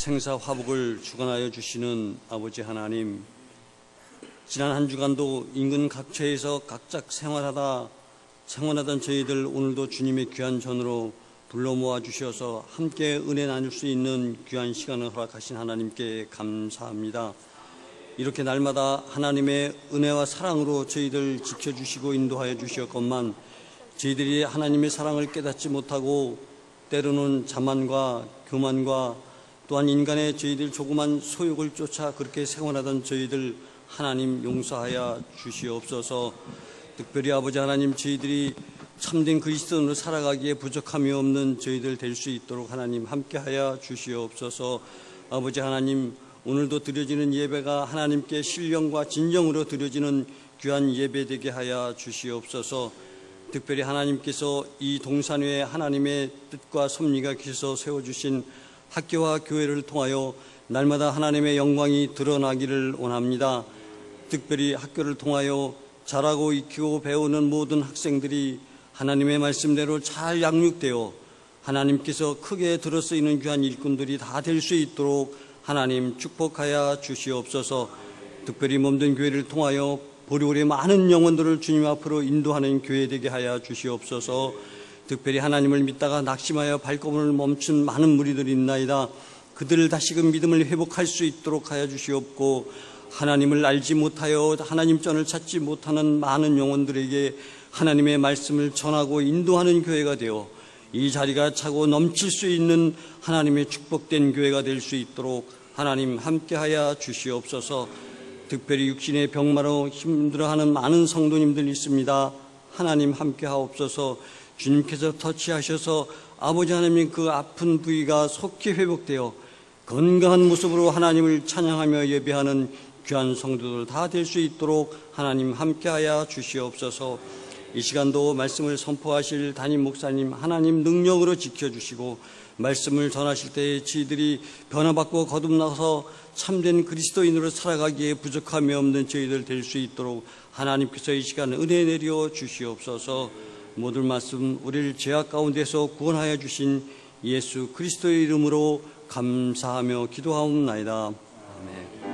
생사 화복을 주관하여 주시는 아버지 하나님, 지난 한 주간도 인근 각처에서 각자 생활하던 저희들 오늘도 주님의 귀한 전으로 불러 모아 주셔서 함께 은혜 나눌 수 있는 귀한 시간을 허락하신 하나님께 감사합니다. 이렇게 날마다 하나님의 은혜와 사랑으로 저희들 지켜주시고 인도하여 주셨건만 저희들이 하나님의 사랑을 깨닫지 못하고 때로는 자만과 교만과 또한 인간의 저희들 조그만 소욕을 쫓아 그렇게 생활하던 저희들 하나님 용서하여 주시옵소서. 특별히 아버지 하나님, 저희들이 참된 그리스도인으로 살아가기에 부족함이 없는 저희들 될 수 있도록 하나님 함께하여 주시옵소서. 아버지 하나님, 오늘도 드려지는 예배가 하나님께 신령과 진정으로 드려지는 귀한 예배 되게 하여 주시옵소서. 특별히 하나님께서 이 동산위에 하나님의 뜻과 섭리가 계셔서 세워주신 학교와 교회를 통하여 날마다 하나님의 영광이 드러나기를 원합니다. 특별히 학교를 통하여 자라고 익히고 배우는 모든 학생들이 하나님의 말씀대로 잘 양육되어 하나님께서 크게 들어쓰이는 귀한 일꾼들이 다 될 수 있도록 하나님 축복하여 주시옵소서. 특별히 몸된 교회를 통하여 보리오리 많은 영혼들을 주님 앞으로 인도하는 교회 되게 하여 주시옵소서. 특별히 하나님을 믿다가 낙심하여 발걸음을 멈춘 많은 무리들이 있나이다. 그들을 다시금 믿음을 회복할 수 있도록 하여 주시옵고, 하나님을 알지 못하여 하나님 전을 찾지 못하는 많은 영혼들에게 하나님의 말씀을 전하고 인도하는 교회가 되어 이 자리가 차고 넘칠 수 있는 하나님의 축복된 교회가 될 수 있도록 하나님 함께하여 주시옵소서. 특별히 육신의 병마로 힘들어하는 많은 성도님들 있습니다. 하나님 함께하옵소서. 주님께서 터치하셔서 아버지 하나님 그 아픈 부위가 속히 회복되어 건강한 모습으로 하나님을 찬양하며 예배하는 귀한 성도들 다 될 수 있도록 하나님 함께하여 주시옵소서. 이 시간도 말씀을 선포하실 담임 목사님 하나님 능력으로 지켜주시고, 말씀을 전하실 때에 저희들이 변화받고 거듭나서 참된 그리스도인으로 살아가기에 부족함이 없는 저희들 될 수 있도록 하나님께서 이 시간 은혜 내려 주시옵소서. 모든 말씀 우리를 죄악 가운데서 구원하여 주신 예수 그리스도의 이름으로 감사하며 기도하옵나이다. 아멘.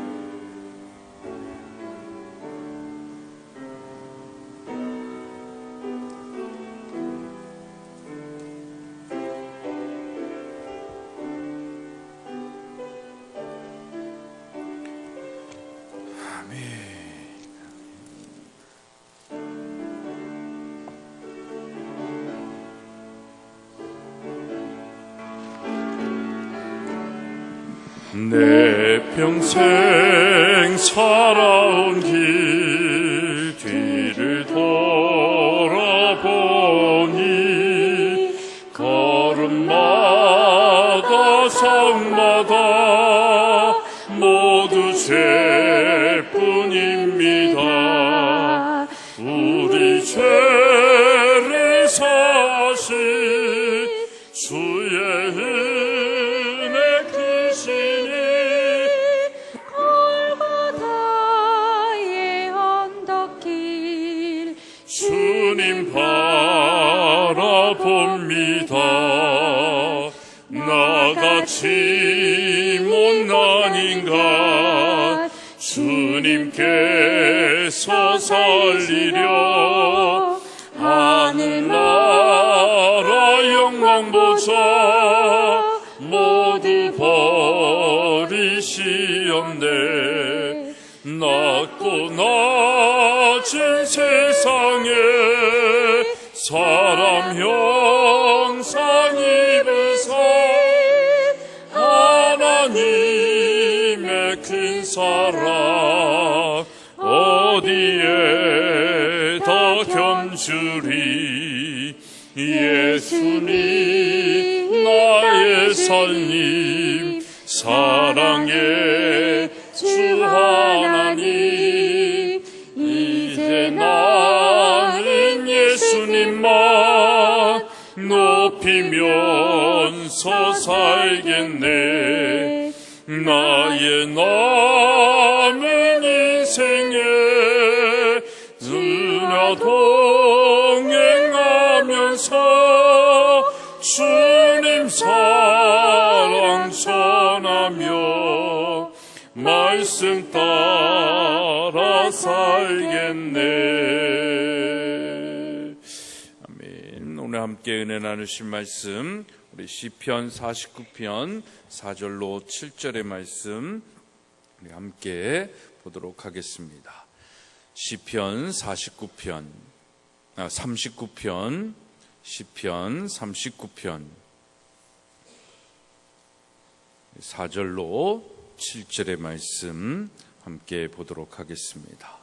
내 평생 살아온 길 뒤를 돌아보니 걸음마다 삶마다 모두 죄뿐입니다. 우리 죄를 사신 주의 주님 바라봅니다. 나같이 못난 인간 주님께서 살리려 하늘나라 영광 보좌 모두 버리시었네. 낮고 낮은 세상에 사람 형상 입으사 하나님의 큰 사랑 어디에 더 겸주리. 예수님 나의 살림 사랑의 주 하나님, 이제 나는 예수님만 높이면서 살겠네. 나의 남은 인생에 누나 동행하면서 주님 사랑 전하 행하며 말씀 따라 살겠네. 아멘. 오늘 함께 은혜 나누실 말씀, 우리 시편 49편 4절로 7절의 말씀 우리 함께 보도록 하겠습니다. 시편 39편 39편 시편 39편 4절로 7절의 말씀 함께 보도록 하겠습니다.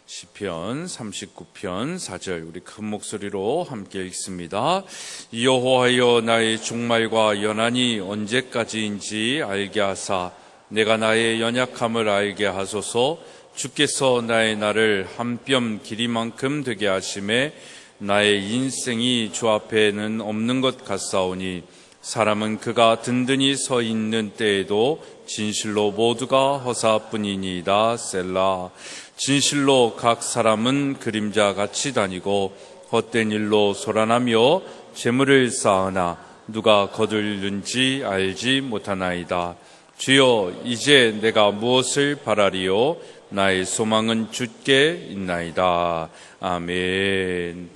시편 39편 4절 우리 큰 목소리로 함께 읽습니다. 여호와여, 나의 종말과 연한이 언제까지인지 알게 하사 내가 나의 연약함을 알게 하소서. 주께서 나의 날을 한 뼘 길이만큼 되게 하심에 나의 인생이 주 앞에는 없는 것 같사오니 사람은 그가 든든히 서 있는 때에도 진실로 모두가 허사뿐이니이다. 셀라. 진실로 각 사람은 그림자같이 다니고 헛된 일로 소란하며 재물을 쌓으나 누가 거둘는지 알지 못하나이다. 주여, 이제 내가 무엇을 바라리요? 나의 소망은 주께 있나이다. 아멘.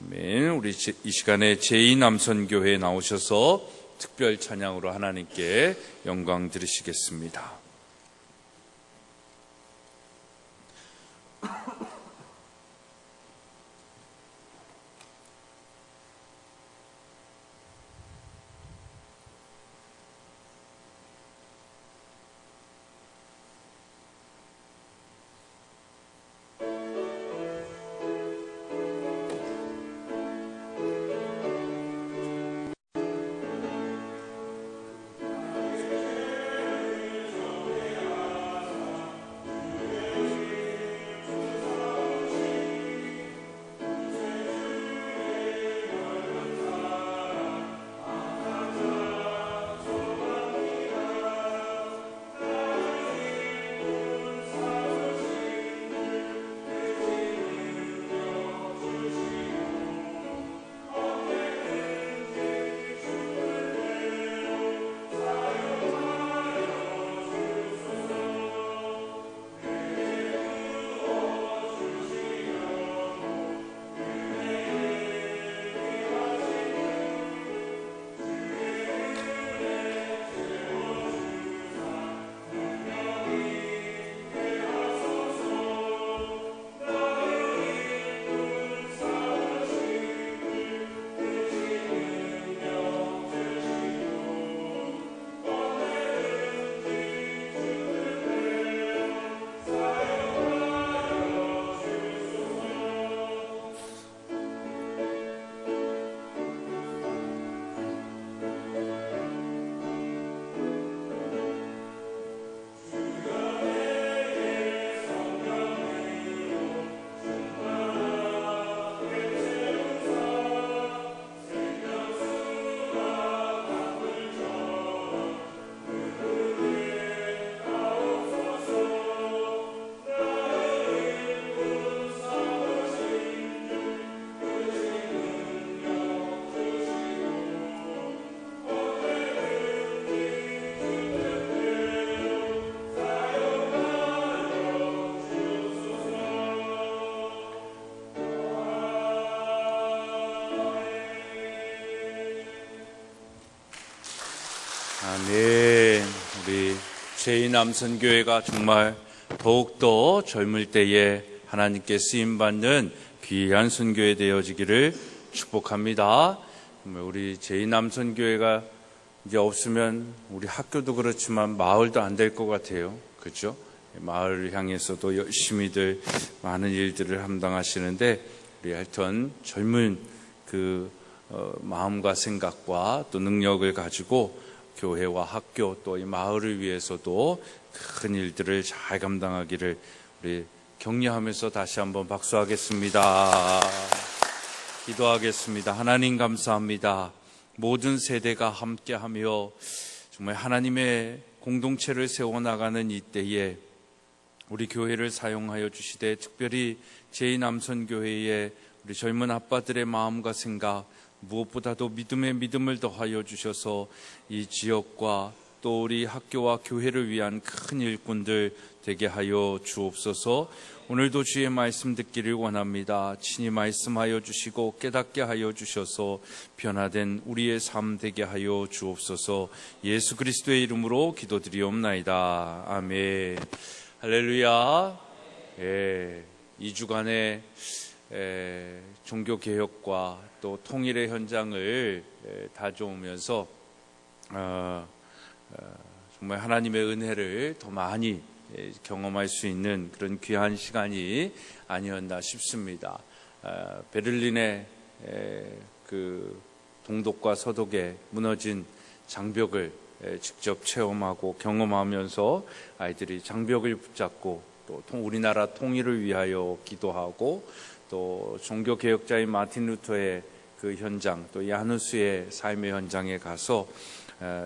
아멘. 우리 이 시간에 제2남선교회에 나오셔서 특별 찬양으로 하나님께 영광 드리시겠습니다. 아멘. 우리 제2남선교회가 정말 더욱더 젊을 때에 하나님께 쓰임받는 귀한 선교회 되어지기를 축복합니다. 우리 제2남선교회가 이제 없으면 우리 학교도 그렇지만 마을도 안 될 것 같아요. 그렇죠? 마을을 향해서도 열심히들 많은 일들을 감당하시는데 우리 하여튼 젊은 마음과 생각과 또 능력을 가지고 교회와 학교 또 이 마을을 위해서도 큰 일들을 잘 감당하기를 우리 격려하면서 다시 한번 박수하겠습니다. 기도하겠습니다. 하나님 감사합니다. 모든 세대가 함께하며 정말 하나님의 공동체를 세워나가는 이때에 우리 교회를 사용하여 주시되 특별히 제2남선교회의 우리 젊은 아빠들의 마음과 생각 무엇보다도 믿음에 믿음을 더하여 주셔서 이 지역과 또 우리 학교와 교회를 위한 큰 일꾼들 되게 하여 주옵소서. 오늘도 주의 말씀 듣기를 원합니다. 친히 말씀하여 주시고 깨닫게 하여 주셔서 변화된 우리의 삶 되게 하여 주옵소서. 예수 그리스도의 이름으로 기도드리옵나이다. 아멘. 할렐루야. 2주간의 종교개혁과 또 통일의 현장을 다져오면서 정말 하나님의 은혜를 더 많이 경험할 수 있는 그런 귀한 시간이 아니었나 싶습니다. 베를린의 그 동독과 서독에 무너진 장벽을 직접 체험하고 경험하면서 아이들이 장벽을 붙잡고 또 우리나라 통일을 위하여 기도하고 또 종교개혁자인 마틴 루터의 그 현장, 또 야누스의 삶의 현장에 가서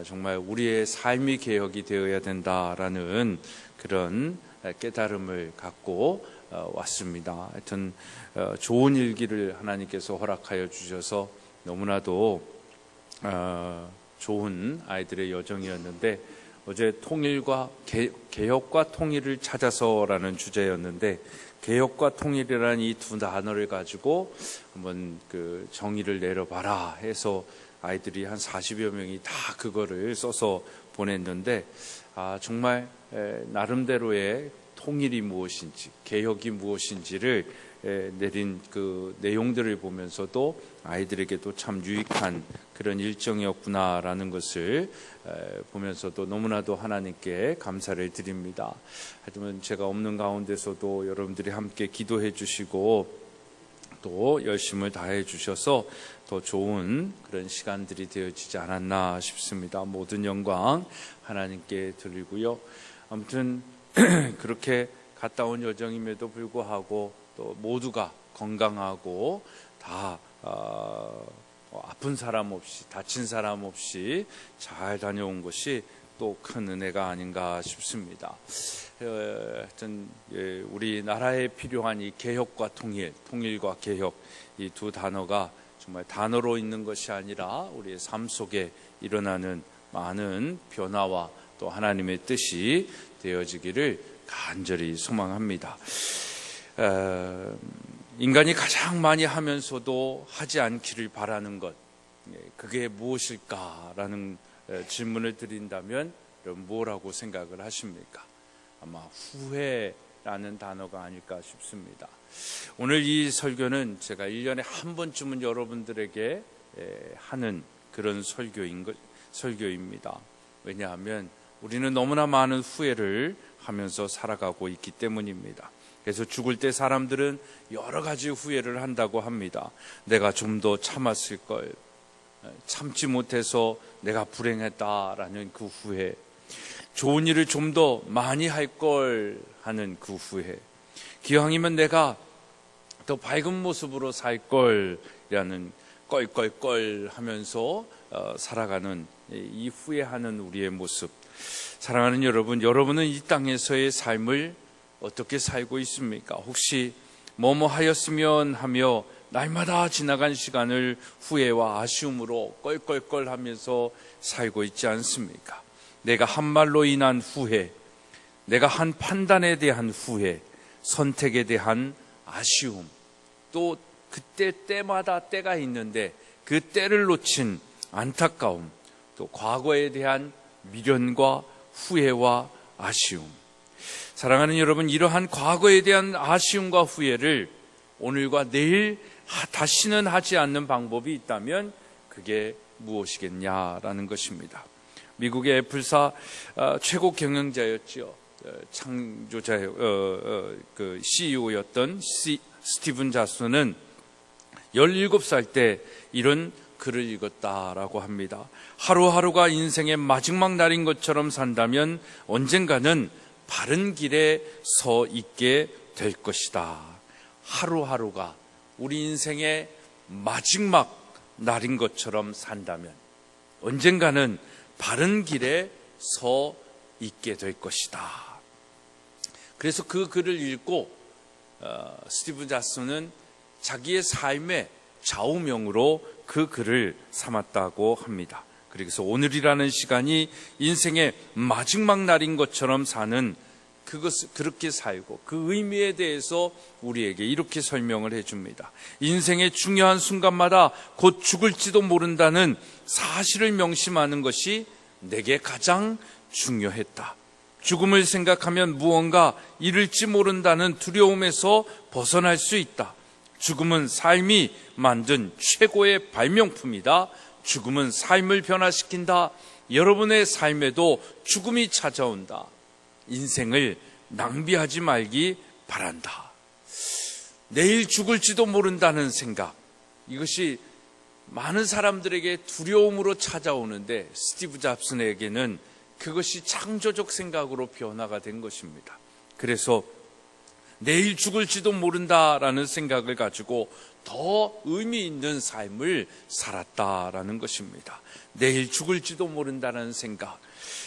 정말 우리의 삶이 개혁이 되어야 된다라는 그런 깨달음을 갖고 왔습니다. 하여튼 좋은 일기를 하나님께서 허락하여 주셔서 너무나도 좋은 아이들의 여정이었는데, 어제 통일과 개혁과 통일을 찾아서라는 주제였는데, 개혁과 통일이라는 이 두 단어를 가지고 한번 그 정의를 내려봐라 해서 아이들이 한 40여 명이 다 그거를 써서 보냈는데, 정말 나름대로의 통일이 무엇인지, 개혁이 무엇인지를 내린 그 내용들을 보면서도 아이들에게도 참 유익한 그런 일정이었구나라는 것을 보면서도 너무나도 하나님께 감사를 드립니다. 하지만 제가 없는 가운데서도 여러분들이 함께 기도해 주시고 또 열심을 다해 주셔서 더 좋은 그런 시간들이 되어지지 않았나 싶습니다. 모든 영광 하나님께 드리고요. 아무튼 그렇게 갔다 온 여정임에도 불구하고 또 모두가 건강하고 다 아픈 사람 없이, 다친 사람 없이 잘 다녀온 것이 또 큰 은혜가 아닌가 싶습니다. 하여튼 우리나라에 필요한 이 개혁과 통일, 통일과 개혁, 이 두 단어가 정말 단어로 있는 것이 아니라 우리의 삶 속에 일어나는 많은 변화와 또 하나님의 뜻이 되어지기를 간절히 소망합니다. 인간이 가장 많이 하면서도 하지 않기를 바라는 것, 그게 무엇일까라는 질문을 드린다면 여러분 뭐라고 생각을 하십니까? 아마 후회라는 단어가 아닐까 싶습니다. 오늘 이 설교는 제가 1년에 한 번쯤은 여러분들에게 하는 그런 설교입니다. 왜냐하면 우리는 너무나 많은 후회를 하면서 살아가고 있기 때문입니다. 그래서 죽을 때 사람들은 여러 가지 후회를 한다고 합니다. 내가 좀 더 참았을 걸, 참지 못해서 내가 불행했다라는 그 후회, 좋은 일을 좀 더 많이 할 걸 하는 그 후회, 기왕이면 내가 더 밝은 모습으로 살 걸이라는 껄껄껄 하면서 살아가는 이 후회하는 우리의 모습. 사랑하는 여러분, 여러분은 이 땅에서의 삶을 어떻게 살고 있습니까? 혹시 뭐뭐 하였으면 하며 날마다 지나간 시간을 후회와 아쉬움으로 껄껄껄 하면서 살고 있지 않습니까? 내가 한 말로 인한 후회, 내가 한 판단에 대한 후회, 선택에 대한 아쉬움, 또 그때 때마다 때가 있는데 그 때를 놓친 안타까움, 또 과거에 대한 미련과 후회와 아쉬움. 사랑하는 여러분, 이러한 과거에 대한 아쉬움과 후회를 오늘과 내일 다시는 하지 않는 방법이 있다면 그게 무엇이겠냐라는 것입니다. 미국의 애플사 최고 경영자였죠. 창조자, 그 CEO였던 스티븐 잡스는 17살 때 이런 글을 읽었다라고 합니다. 하루하루가 인생의 마지막 날인 것처럼 산다면 언젠가는 바른 길에 서 있게 될 것이다. 하루하루가 우리 인생의 마지막 날인 것처럼 산다면 언젠가는 바른 길에 서 있게 될 것이다. 그래서 그 글을 읽고 스티븐 잡스는 자기의 삶의 좌우명으로 그 글을 삼았다고 합니다. 그래서 오늘이라는 시간이 인생의 마지막 날인 것처럼 사는 그것을 그렇게 살고 그 의미에 대해서 우리에게 이렇게 설명을 해줍니다. 인생의 중요한 순간마다 곧 죽을지도 모른다는 사실을 명심하는 것이 내게 가장 중요했다. 죽음을 생각하면 무언가 잃을지 모른다는 두려움에서 벗어날 수 있다. 죽음은 삶이 만든 최고의 발명품이다. 죽음은 삶을 변화시킨다. 여러분의 삶에도 죽음이 찾아온다. 인생을 낭비하지 말기 바란다. 내일 죽을지도 모른다는 생각, 이것이 많은 사람들에게 두려움으로 찾아오는데 스티브 잡슨에게는 그것이 창조적 생각으로 변화가 된 것입니다. 그래서 내일 죽을지도 모른다라는 생각을 가지고 더 의미 있는 삶을 살았다라는 것입니다. 내일 죽을지도 모른다는 생각,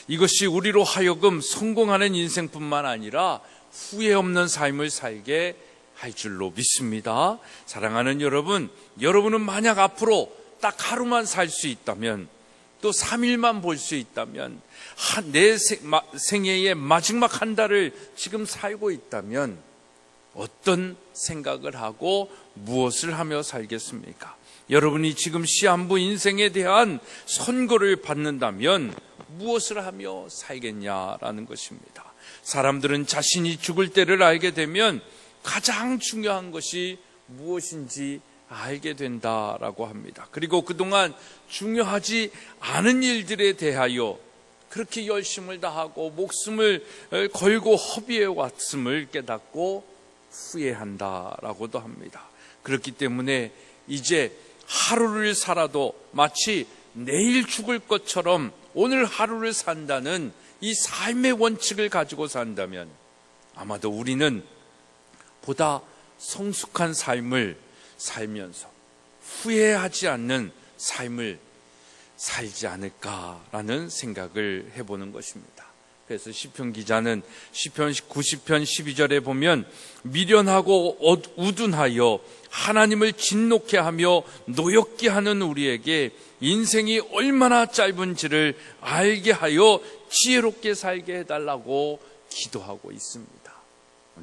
이것이 우리로 하여금 성공하는 인생뿐만 아니라 후회 없는 삶을 살게 할 줄로 믿습니다. 사랑하는 여러분, 여러분은 만약 앞으로 딱 하루만 살 수 있다면, 또 3일만 볼 수 있다면, 내 생애의 마지막 한 달을 지금 살고 있다면 어떤 생각을 하고 무엇을 하며 살겠습니까? 여러분이 지금 시한부 인생에 대한 선고를 받는다면 무엇을 하며 살겠냐라는 것입니다. 사람들은 자신이 죽을 때를 알게 되면 가장 중요한 것이 무엇인지 알게 된다라고 합니다. 그리고 그동안 중요하지 않은 일들에 대하여 그렇게 열심을 다하고 목숨을 걸고 허비해 왔음을 깨닫고 후회한다라고도 합니다. 그렇기 때문에 이제 하루를 살아도 마치 내일 죽을 것처럼 오늘 하루를 산다는 이 삶의 원칙을 가지고 산다면 아마도 우리는 보다 성숙한 삶을 살면서 후회하지 않는 삶을 살지 않을까라는 생각을 해보는 것입니다. 그래서 시편 기자는 시편 90편 12절에 보면 미련하고 우둔하여 하나님을 진노케 하며 노엽게 하는 우리에게 인생이 얼마나 짧은지를 알게 하여 지혜롭게 살게 해달라고 기도하고 있습니다.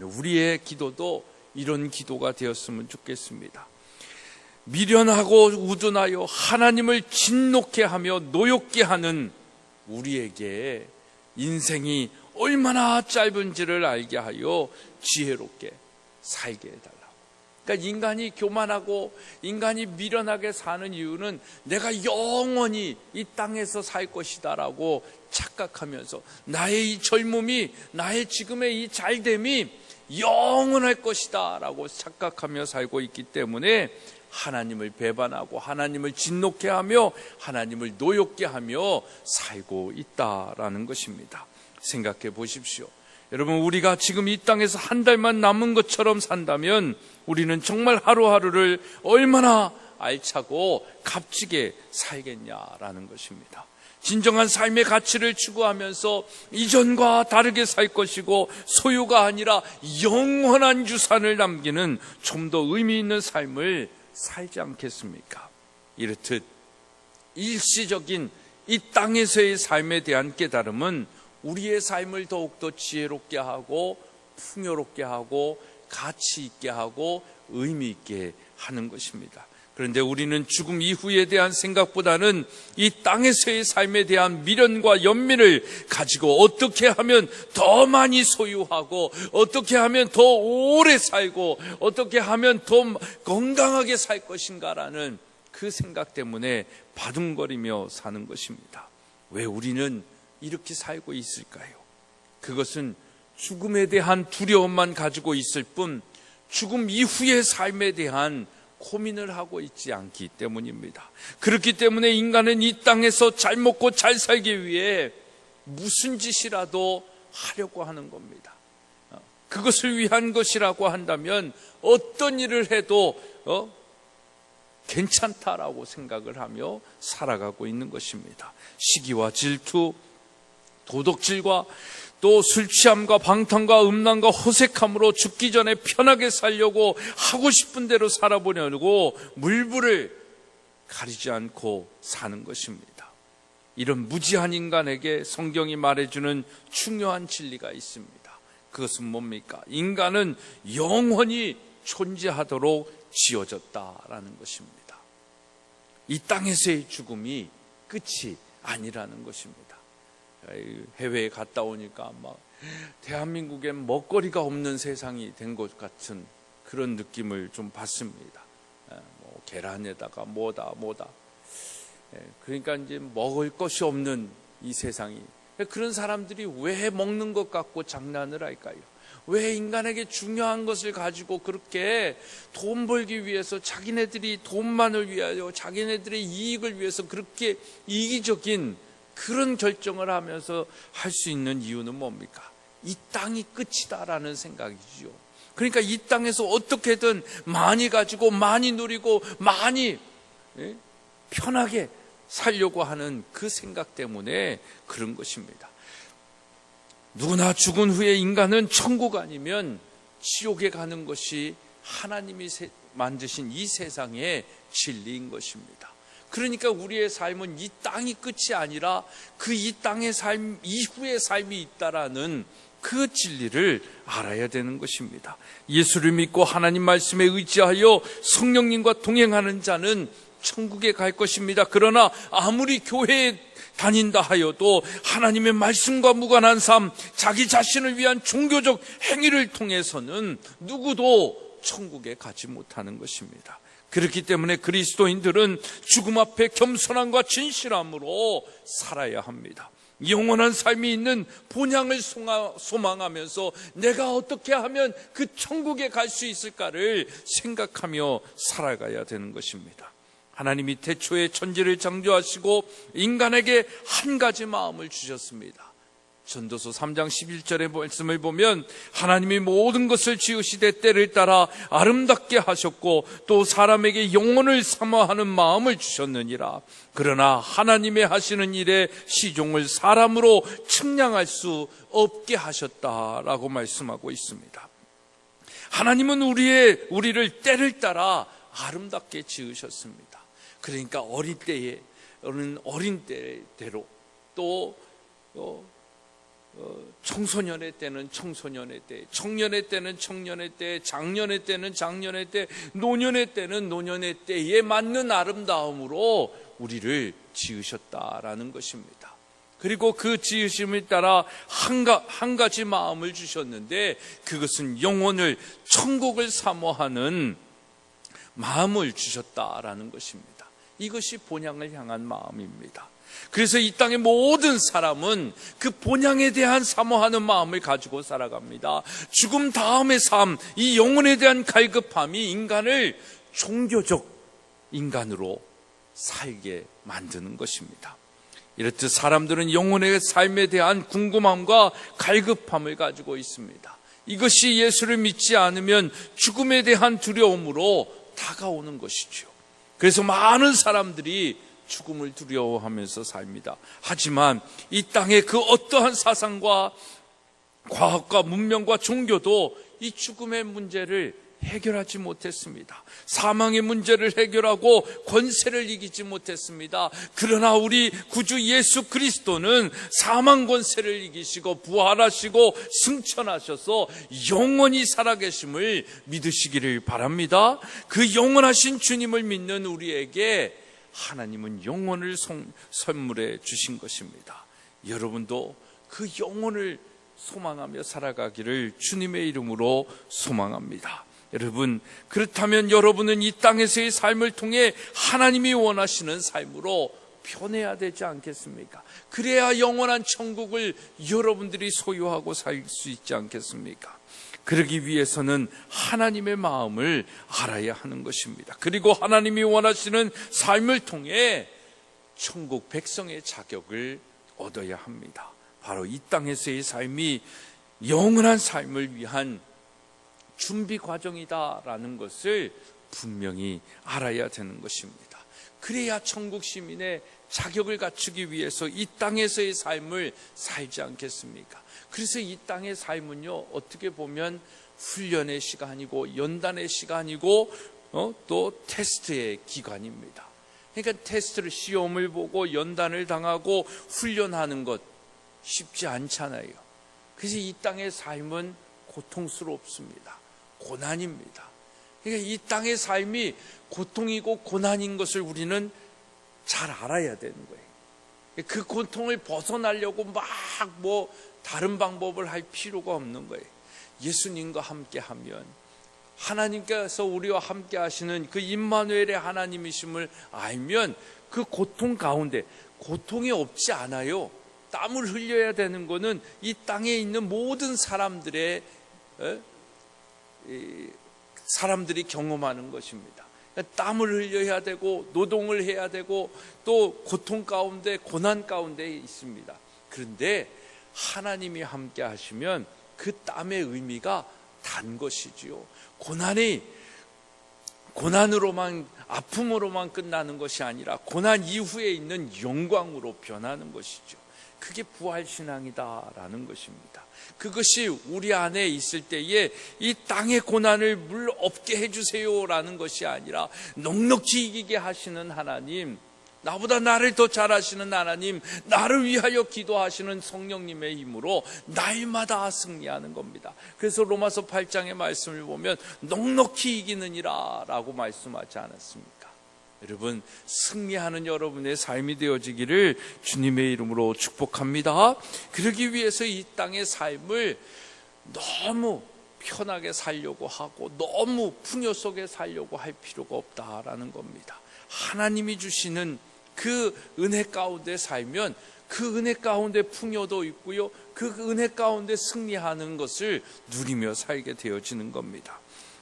우리의 기도도 이런 기도가 되었으면 좋겠습니다. 미련하고 우둔하여 하나님을 진노케 하며 노엽게 하는 우리에게 인생이 얼마나 짧은지를 알게 하여 지혜롭게 살게 해달라고. 그러니까 인간이 교만하고 인간이 미련하게 사는 이유는 내가 영원히 이 땅에서 살 것이다라고 착각하면서 나의 이 젊음이, 나의 지금의 이 잘됨이 영원할 것이다라고 착각하며 살고 있기 때문에 하나님을 배반하고 하나님을 진노케 하며 하나님을 노엽게 하며 살고 있다라는 것입니다. 생각해 보십시오. 여러분, 우리가 지금 이 땅에서 한 달만 남은 것처럼 산다면 우리는 정말 하루하루를 얼마나 알차고 값지게 살겠냐라는 것입니다. 진정한 삶의 가치를 추구하면서 이전과 다르게 살 것이고 소유가 아니라 영원한 유산을 남기는 좀 더 의미 있는 삶을 살지 않겠습니까? 이렇듯 일시적인 이 땅에서의 삶에 대한 깨달음은 우리의 삶을 더욱더 지혜롭게 하고 풍요롭게 하고 가치 있게 하고 의미 있게 하는 것입니다. 그런데 우리는 죽음 이후에 대한 생각보다는 이 땅에서의 삶에 대한 미련과 연민을 가지고 어떻게 하면 더 많이 소유하고 어떻게 하면 더 오래 살고 어떻게 하면 더 건강하게 살 것인가라는 그 생각 때문에 바둥거리며 사는 것입니다. 왜 우리는 이렇게 살고 있을까요? 그것은 죽음에 대한 두려움만 가지고 있을 뿐 죽음 이후의 삶에 대한 고민을 하고 있지 않기 때문입니다. 그렇기 때문에 인간은 이 땅에서 잘 먹고 잘 살기 위해 무슨 짓이라도 하려고 하는 겁니다. 그것을 위한 것이라고 한다면 어떤 일을 해도 괜찮다라고 생각을 하며 살아가고 있는 것입니다. 시기와 질투, 도덕질과 또 술취함과 방탕과 음란과 호색함으로 죽기 전에 편하게 살려고 하고 싶은 대로 살아보려고 물불을 가리지 않고 사는 것입니다. 이런 무지한 인간에게 성경이 말해주는 중요한 진리가 있습니다. 그것은 뭡니까? 인간은 영원히 존재하도록 지어졌다라는 것입니다. 이 땅에서의 죽음이 끝이 아니라는 것입니다. 해외에 갔다 오니까 막 대한민국엔 먹거리가 없는 세상이 된 것 같은 그런 느낌을 좀 받습니다. 뭐 계란에다가 뭐다. 그러니까 이제 먹을 것이 없는 이 세상이, 그런 사람들이 왜 먹는 것 갖고 장난을 할까요? 왜 인간에게 중요한 것을 가지고 그렇게 돈 벌기 위해서, 자기네들이 돈만을 위하여, 자기네들의 이익을 위해서 그렇게 이기적인 그런 결정을 하면서 할 수 있는 이유는 뭡니까? 이 땅이 끝이다라는 생각이죠. 그러니까 이 땅에서 어떻게든 많이 가지고 많이 누리고 많이 편하게 살려고 하는 그 생각 때문에 그런 것입니다. 누구나 죽은 후에 인간은 천국 아니면 지옥에 가는 것이 하나님이 만드신 이 세상의 진리인 것입니다. 그러니까 우리의 삶은 이 땅이 끝이 아니라 그 이 땅의 삶 이후의 삶이 있다라는 그 진리를 알아야 되는 것입니다. 예수를 믿고 하나님 말씀에 의지하여 성령님과 동행하는 자는 천국에 갈 것입니다. 그러나 아무리 교회에 다닌다 하여도 하나님의 말씀과 무관한 삶, 자기 자신을 위한 종교적 행위를 통해서는 누구도 천국에 가지 못하는 것입니다. 그렇기 때문에 그리스도인들은 죽음 앞에 겸손함과 진실함으로 살아야 합니다. 영원한 삶이 있는 본향을 소망하면서 내가 어떻게 하면 그 천국에 갈 수 있을까를 생각하며 살아가야 되는 것입니다. 하나님이 태초에 천지를 창조하시고 인간에게 한 가지 마음을 주셨습니다. 전도서 3장 11절의 말씀을 보면 하나님이 모든 것을 지으시되 때를 따라 아름답게 하셨고 또 사람에게 영혼을 사모하는 마음을 주셨느니라. 그러나 하나님의 하시는 일에 시종을 사람으로 측량할 수 없게 하셨다라고 말씀하고 있습니다. 하나님은 우리를 때를 따라 아름답게 지으셨습니다. 그러니까 어린 때에는 어린 때대로, 또 청소년의 때는 청소년의 때, 청년의 때는 청년의 때, 장년의 때는 장년의 때, 노년의 때는 노년의 때에 맞는 아름다움으로 우리를 지으셨다라는 것입니다. 그리고 그 지으심에 따라 한 가지 마음을 주셨는데 그것은 영혼을, 천국을 사모하는 마음을 주셨다라는 것입니다. 이것이 본향을 향한 마음입니다. 그래서 이 땅의 모든 사람은 그 본향에 대한 사모하는 마음을 가지고 살아갑니다. 죽음 다음의 삶, 이 영혼에 대한 갈급함이 인간을 종교적 인간으로 살게 만드는 것입니다. 이렇듯 사람들은 영혼의 삶에 대한 궁금함과 갈급함을 가지고 있습니다. 이것이 예수를 믿지 않으면 죽음에 대한 두려움으로 다가오는 것이죠. 그래서 많은 사람들이 죽음을 두려워하면서 삽니다. 하지만 이 땅의 그 어떠한 사상과 과학과 문명과 종교도 이 죽음의 문제를 해결하지 못했습니다. 사망의 문제를 해결하고 권세를 이기지 못했습니다. 그러나 우리 구주 예수 그리스도는 사망 권세를 이기시고 부활하시고 승천하셔서 영원히 살아계심을 믿으시기를 바랍니다. 그 영원하신 주님을 믿는 우리에게 하나님은 영혼을 선물해 주신 것입니다. 여러분도 그 영혼을 소망하며 살아가기를 주님의 이름으로 소망합니다. 여러분, 그렇다면 여러분은 이 땅에서의 삶을 통해 하나님이 원하시는 삶으로 변해야 되지 않겠습니까? 그래야 영원한 천국을 여러분들이 소유하고 살 수 있지 않겠습니까? 그러기 위해서는 하나님의 마음을 알아야 하는 것입니다. 그리고 하나님이 원하시는 삶을 통해 천국 백성의 자격을 얻어야 합니다. 바로 이 땅에서의 삶이 영원한 삶을 위한 준비 과정이다라는 것을 분명히 알아야 되는 것입니다. 그래야 천국 시민의 자격을 갖추기 위해서 이 땅에서의 삶을 살지 않겠습니까? 그래서 이 땅의 삶은요, 어떻게 보면 훈련의 시간이고 연단의 시간이고 또 테스트의 기간입니다. 그러니까 테스트를, 시험을 보고 연단을 당하고 훈련하는 것 쉽지 않잖아요. 그래서 이 땅의 삶은 고통스럽습니다. 고난입니다. 그러니까 이 땅의 삶이 고통이고 고난인 것을 우리는 잘 알아야 되는 거예요. 그 고통을 벗어나려고 막 다른 방법을 할 필요가 없는 거예요. 예수님과 함께 하면, 하나님께서 우리와 함께 하시는 그 임마누엘의 하나님이심을 알면 그 고통 가운데, 고통이 없지 않아요. 땀을 흘려야 되는 것은 이 땅에 있는 모든 사람들이 경험하는 것입니다. 땀을 흘려야 되고 노동을 해야 되고 또 고통 가운데, 고난 가운데 있습니다. 그런데 하나님이 함께 하시면 그 땀의 의미가 단 것이지요. 고난으로만, 아픔으로만 끝나는 것이 아니라 고난 이후에 있는 영광으로 변하는 것이죠. 그게 부활신앙이다라는 것입니다. 그것이 우리 안에 있을 때에 이 땅의 고난을 물 없게 해주세요라는 것이 아니라 넉넉히 이기게 하시는 하나님, 나보다 나를 더 잘하시는 하나님, 나를 위하여 기도하시는 성령님의 힘으로 날마다 승리하는 겁니다. 그래서 로마서 8장의 말씀을 보면 넉넉히 이기느니라 라고 말씀하지 않았습니까? 여러분, 승리하는 여러분의 삶이 되어지기를 주님의 이름으로 축복합니다. 그러기 위해서 이 땅의 삶을 너무 편하게 살려고 하고 너무 풍요 속에 살려고 할 필요가 없다라는 겁니다. 하나님이 주시는 그 은혜 가운데 살면 그 은혜 가운데 풍요도 있고요, 그 은혜 가운데 승리하는 것을 누리며 살게 되어지는 겁니다.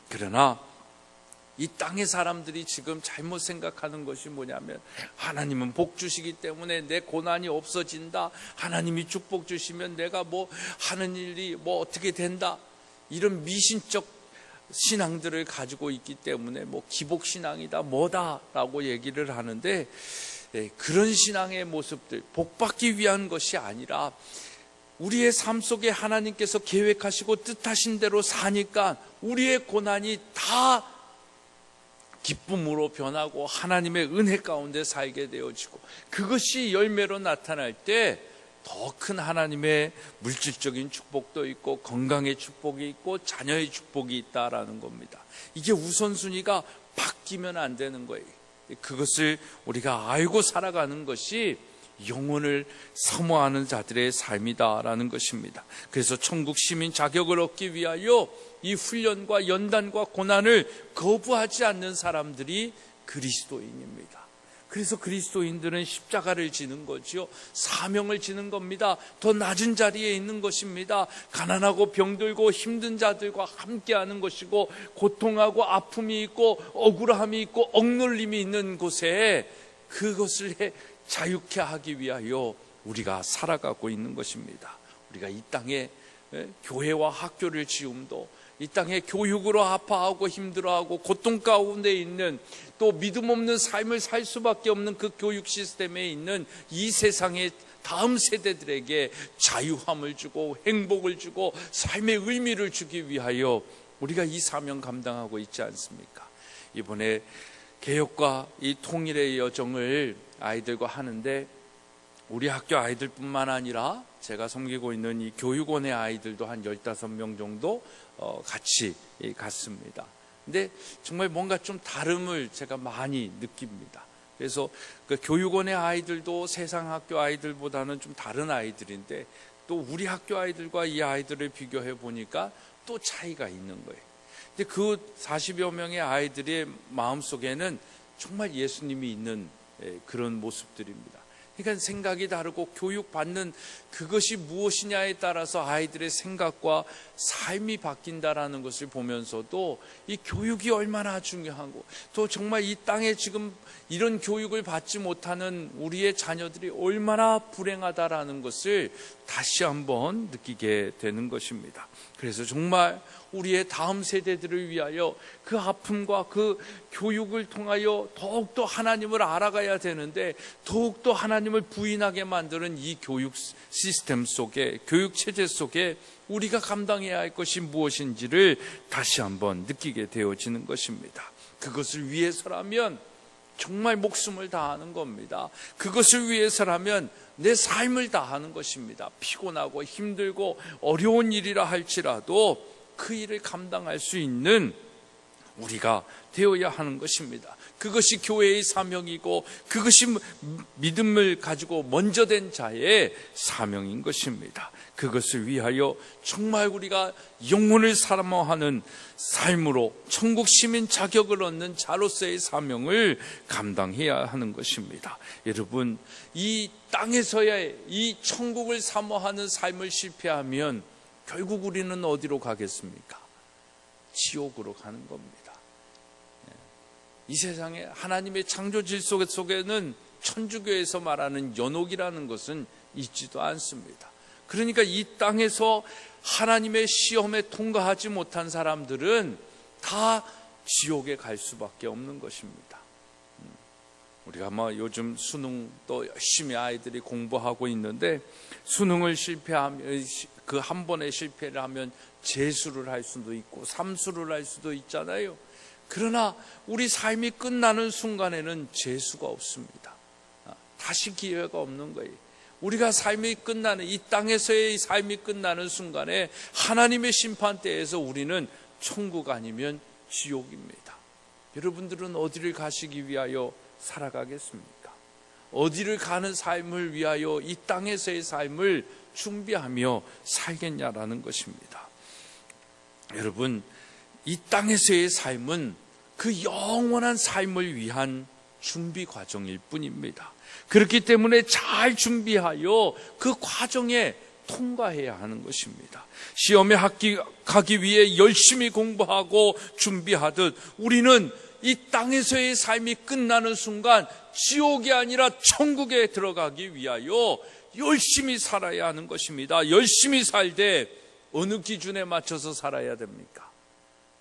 그러나 이 땅의 사람들이 지금 잘못 생각하는 것이 뭐냐면, 하나님은 복 주시기 때문에 내 고난이 없어진다, 하나님이 축복 주시면 내가 하는 일이 어떻게 된다, 이런 미신적 신앙들을 가지고 있기 때문에 기복신앙이다 뭐다라고 얘기를 하는데, 그런 신앙의 모습들, 복받기 위한 것이 아니라 우리의 삶 속에 하나님께서 계획하시고 뜻하신 대로 사니까 우리의 고난이 다 기쁨으로 변하고 하나님의 은혜 가운데 살게 되어지고, 그것이 열매로 나타날 때 더 큰 하나님의 물질적인 축복도 있고 건강의 축복이 있고 자녀의 축복이 있다라는 겁니다. 이게 우선순위가 바뀌면 안 되는 거예요. 그것을 우리가 알고 살아가는 것이 영혼을 사모하는 자들의 삶이다라는 것입니다. 그래서 천국 시민 자격을 얻기 위하여 이 훈련과 연단과 고난을 거부하지 않는 사람들이 그리스도인입니다. 그래서 그리스도인들은 십자가를 지는 거지요. 사명을 지는 겁니다. 더 낮은 자리에 있는 것입니다. 가난하고 병들고 힘든 자들과 함께하는 것이고, 고통하고 아픔이 있고 억울함이 있고 억눌림이 있는 곳에 그것을 자유케 하기 위하여 우리가 살아가고 있는 것입니다. 우리가 이 땅에 교회와 학교를 지음도, 이 땅에 교육으로 아파하고 힘들어하고 고통 가운데 있는, 또 믿음 없는 삶을 살 수밖에 없는 그 교육 시스템에 있는 이 세상의 다음 세대들에게 자유함을 주고 행복을 주고 삶의 의미를 주기 위하여 우리가 이 사명 감당하고 있지 않습니까? 이번에 개혁과 이 통일의 여정을 아이들과 하는데, 우리 학교 아이들뿐만 아니라 제가 섬기고 있는 이 교육원의 아이들도 한 15명 정도 같이 갔습니다. 근데 정말 뭔가 좀 다름을 제가 많이 느낍니다. 그래서 그 교육원의 아이들도 세상 학교 아이들보다는 좀 다른 아이들인데, 또 우리 학교 아이들과 이 아이들을 비교해 보니까 또 차이가 있는 거예요. 근데 그 40여 명의 아이들의 마음속에는 정말 예수님이 있는 그런 모습들입니다. 그러니까 생각이 다르고 교육받는 그것이 무엇이냐에 따라서 아이들의 생각과 삶이 바뀐다라는 것을 보면서도 이 교육이 얼마나 중요하고, 또 정말 이 땅에 지금 이런 교육을 받지 못하는 우리의 자녀들이 얼마나 불행하다라는 것을 다시 한번 느끼게 되는 것입니다. 그래서 정말 우리의 다음 세대들을 위하여 그 아픔과 그 교육을 통하여 더욱더 하나님을 알아가야 되는데, 더욱더 하나님을 부인하게 만드는 이 교육 시스템 속에, 교육 체제 속에 우리가 감당해야 할 것이 무엇인지를 다시 한번 느끼게 되어지는 것입니다. 그것을 위해서라면 정말 목숨을 다하는 겁니다. 그것을 위해서라면 내 삶을 다하는 것입니다. 피곤하고 힘들고 어려운 일이라 할지라도 그 일을 감당할 수 있는 우리가 되어야 하는 것입니다. 그것이 교회의 사명이고 그것이 믿음을 가지고 먼저 된 자의 사명인 것입니다. 그것을 위하여 정말 우리가 영혼을 사모하는 삶으로 천국 시민 자격을 얻는 자로서의 사명을 감당해야 하는 것입니다. 여러분, 이 땅에서의 이 천국을 사모하는 삶을 실패하면 결국 우리는 어디로 가겠습니까? 지옥으로 가는 겁니다. 이 세상에 하나님의 창조 질서 속에는 천주교에서 말하는 연옥이라는 것은 있지도 않습니다. 그러니까 이 땅에서 하나님의 시험에 통과하지 못한 사람들은 다 지옥에 갈 수밖에 없는 것입니다. 우리가 요즘 수능도 열심히 아이들이 공부하고 있는데 수능을 실패하면 그 한 번에 실패를 하면 재수를 할 수도 있고 삼수를 할 수도 있잖아요. 그러나 우리 삶이 끝나는 순간에는 재수가 없습니다. 다시 기회가 없는 거예요. 우리가 삶이 끝나는 이 땅에서의 삶이 끝나는 순간에 하나님의 심판대에서 우리는 천국 아니면 지옥입니다. 여러분들은 어디를 가시기 위하여 살아가겠습니까? 어디를 가는 삶을 위하여 이 땅에서의 삶을 준비하며 살겠냐라는 것입니다. 여러분, 이 땅에서의 삶은 그 영원한 삶을 위한 준비 과정일 뿐입니다. 그렇기 때문에 잘 준비하여 그 과정에 통과해야 하는 것입니다. 시험에 합격하기 위해 열심히 공부하고 준비하듯 우리는 이 땅에서의 삶이 끝나는 순간 지옥이 아니라 천국에 들어가기 위하여 열심히 살아야 하는 것입니다. 열심히 살되 어느 기준에 맞춰서 살아야 됩니까?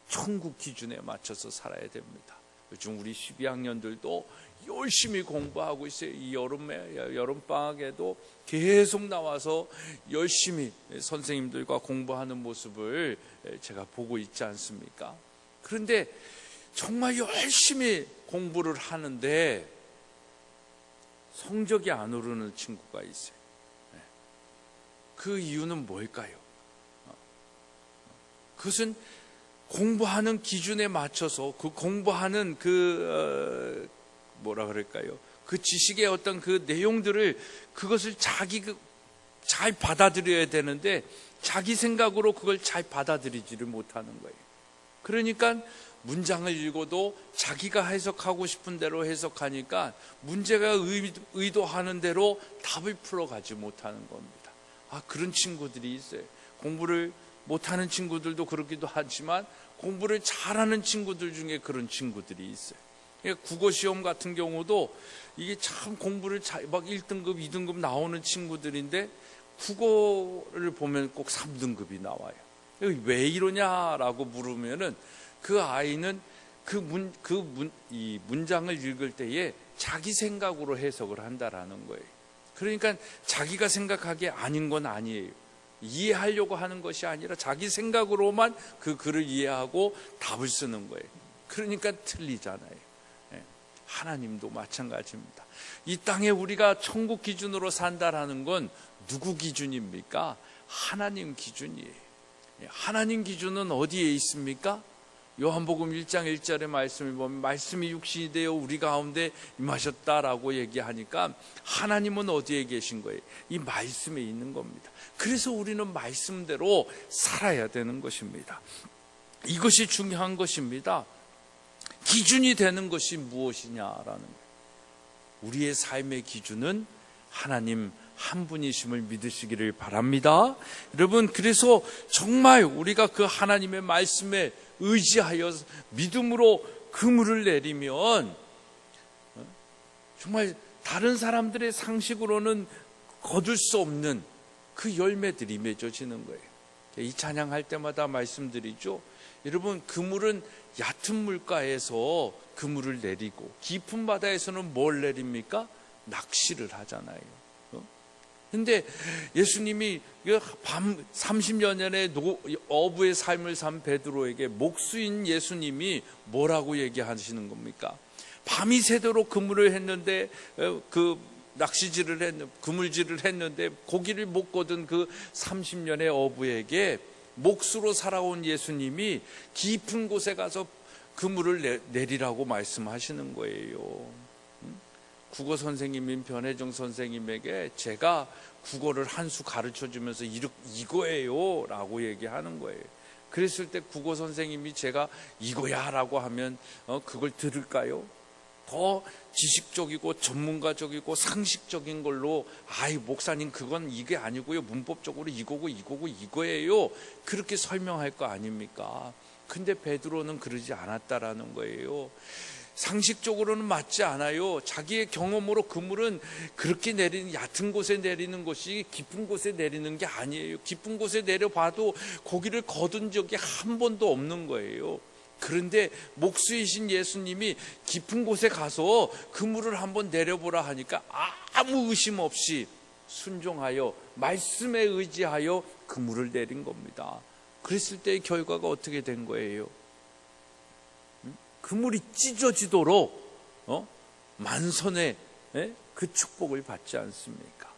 천국 기준에 맞춰서 살아야 됩니다. 요즘 우리 12학년들도 열심히 공부하고 있어요. 이 여름방학에도 계속 나와서 열심히 선생님들과 공부하는 모습을 제가 보고 있지 않습니까? 그런데 정말 열심히 공부를 하는데 성적이 안 오르는 친구가 있어요. 그 이유는 뭘까요? 그것은 공부하는 기준에 맞춰서 그 공부하는 뭐라 그럴까요? 그 지식의 어떤 그 내용들을 그것을 잘 받아들여야 되는데 자기 생각으로 그걸 잘 받아들이지를 못하는 거예요. 그러니까 문장을 읽어도 자기가 해석하고 싶은 대로 해석하니까 문제가 의도하는 대로 답을 풀어가지 못하는 겁니다. 그런 친구들이 있어요. 공부를 못하는 친구들도 그렇기도 하지만 공부를 잘하는 친구들 중에 그런 친구들이 있어요. 국어 시험 같은 경우도 이게 참 공부를 막 1등급, 2등급 나오는 친구들인데 국어를 보면 꼭 3등급이 나와요. 왜 이러냐라고 물으면은 그 아이는 이 문장을 읽을 때에 자기 생각으로 해석을 한다라는 거예요. 그러니까 자기가 생각하기에 아닌 건 아니에요. 이해하려고 하는 것이 아니라 자기 생각으로만 그 글을 이해하고 답을 쓰는 거예요. 그러니까 틀리잖아요. 하나님도 마찬가지입니다. 이 땅에 우리가 천국 기준으로 산다라는 건 누구 기준입니까? 하나님 기준이에요. 하나님 기준은 어디에 있습니까? 요한복음 1장 1절의 말씀을 보면 말씀이 육신이 되어 우리 가운데 임하셨다라고 얘기하니까 하나님은 어디에 계신 거예요? 이 말씀에 있는 겁니다. 그래서 우리는 말씀대로 살아야 되는 것입니다. 이것이 중요한 것입니다. 기준이 되는 것이 무엇이냐라는 거예요. 우리의 삶의 기준은 하나님 한 분이심을 믿으시기를 바랍니다. 여러분, 그래서 정말 우리가 그 하나님의 말씀에 의지하여 믿음으로 그물을 내리면 정말 다른 사람들의 상식으로는 거둘 수 없는 그 열매들이 맺어지는 거예요. 이 찬양할 때마다 말씀드리죠. 여러분, 그물은 얕은 물가에서 그물을 내리고 깊은 바다에서는 뭘 내립니까? 낚시를 하잖아요. 근데 예수님이 30여 년의 어부의 삶을 산 베드로에게 목수인 예수님이 뭐라고 얘기하시는 겁니까? 밤이 새도록 그물을 했는데 그물질을 했는데 고기를 못 거둔 그 30년의 어부에게 몫으로 살아온 예수님이 깊은 곳에 가서 그물을 내리라고 말씀하시는 거예요. 국어 선생님인 변혜정 선생님에게 제가 국어를 한 수 가르쳐 주면서 이거예요 라고 얘기하는 거예요. 그랬을 때 국어 선생님이 제가 이거야 라고 하면 그걸 들을까요? 더 지식적이고 전문가적이고 상식적인 걸로 아이 목사님 그건 이게 아니고요, 문법적으로 이거예요, 그렇게 설명할 거 아닙니까? 근데 베드로는 그러지 않았다라는 거예요. 상식적으로는 맞지 않아요. 자기의 경험으로 그물은 그렇게 얕은 곳에 내리는 것이 깊은 곳에 내리는 게 아니에요. 깊은 곳에 내려봐도 고기를 거둔 적이 한 번도 없는 거예요. 그런데 목수이신 예수님이 깊은 곳에 가서 그물을 한번 내려보라 하니까 아무 의심 없이 순종하여 말씀에 의지하여 그물을 내린 겁니다. 그랬을 때의 결과가 어떻게 된 거예요? 그물이 찢어지도록 만선의 그 축복을 받지 않습니까?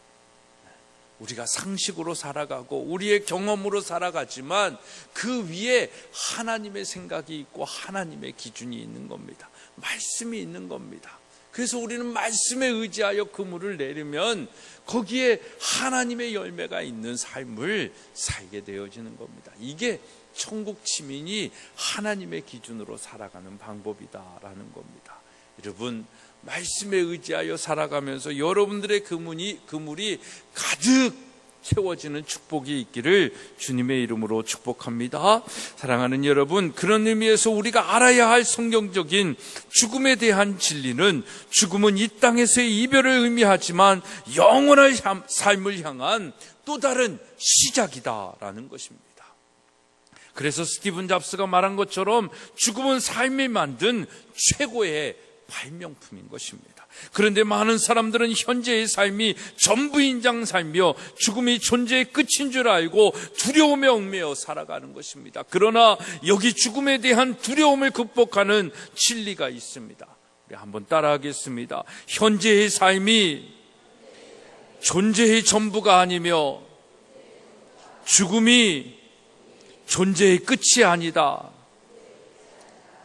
우리가 상식으로 살아가고 우리의 경험으로 살아가지만 그 위에 하나님의 생각이 있고 하나님의 기준이 있는 겁니다. 말씀이 있는 겁니다. 그래서 우리는 말씀에 의지하여 그물을 내리면 거기에 하나님의 열매가 있는 삶을 살게 되어지는 겁니다. 이게 천국 시민이 하나님의 기준으로 살아가는 방법이다라는 겁니다. 여러분, 말씀에 의지하여 살아가면서 여러분들의 그물이 가득 채워지는 축복이 있기를 주님의 이름으로 축복합니다. 사랑하는 여러분, 그런 의미에서 우리가 알아야 할 성경적인 죽음에 대한 진리는, 죽음은 이 땅에서의 이별을 의미하지만 영원한 삶을 향한 또 다른 시작이다라는 것입니다. 그래서 스티븐 잡스가 말한 것처럼 죽음은 삶이 만든 최고의 발명품인 것입니다. 그런데 많은 사람들은 현재의 삶이 전부인 장 살며 죽음이 존재의 끝인 줄 알고 두려움에 얽매여 살아가는 것입니다. 그러나 여기 죽음에 대한 두려움을 극복하는 진리가 있습니다. 우리 한번 따라하겠습니다. 현재의 삶이 존재의 전부가 아니며 죽음이 존재의 끝이 아니다.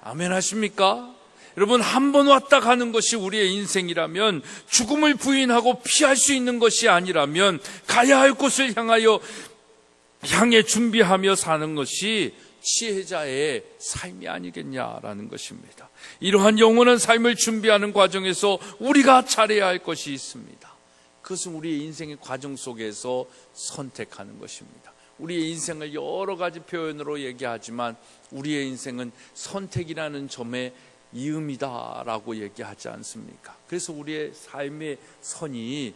아멘 하십니까? 여러분, 한 번 왔다 가는 것이 우리의 인생이라면, 죽음을 부인하고 피할 수 있는 것이 아니라면 가야 할 곳을 향해 준비하며 사는 것이 지혜자의 삶이 아니겠냐라는 것입니다. 이러한 영원한 삶을 준비하는 과정에서 우리가 잘해야 할 것이 있습니다. 그것은 우리의 인생의 과정 속에서 선택하는 것입니다. 우리의 인생을 여러 가지 표현으로 얘기하지만 우리의 인생은 선택이라는 점에 이음이다라고 얘기하지 않습니까? 그래서 우리의 삶의 선이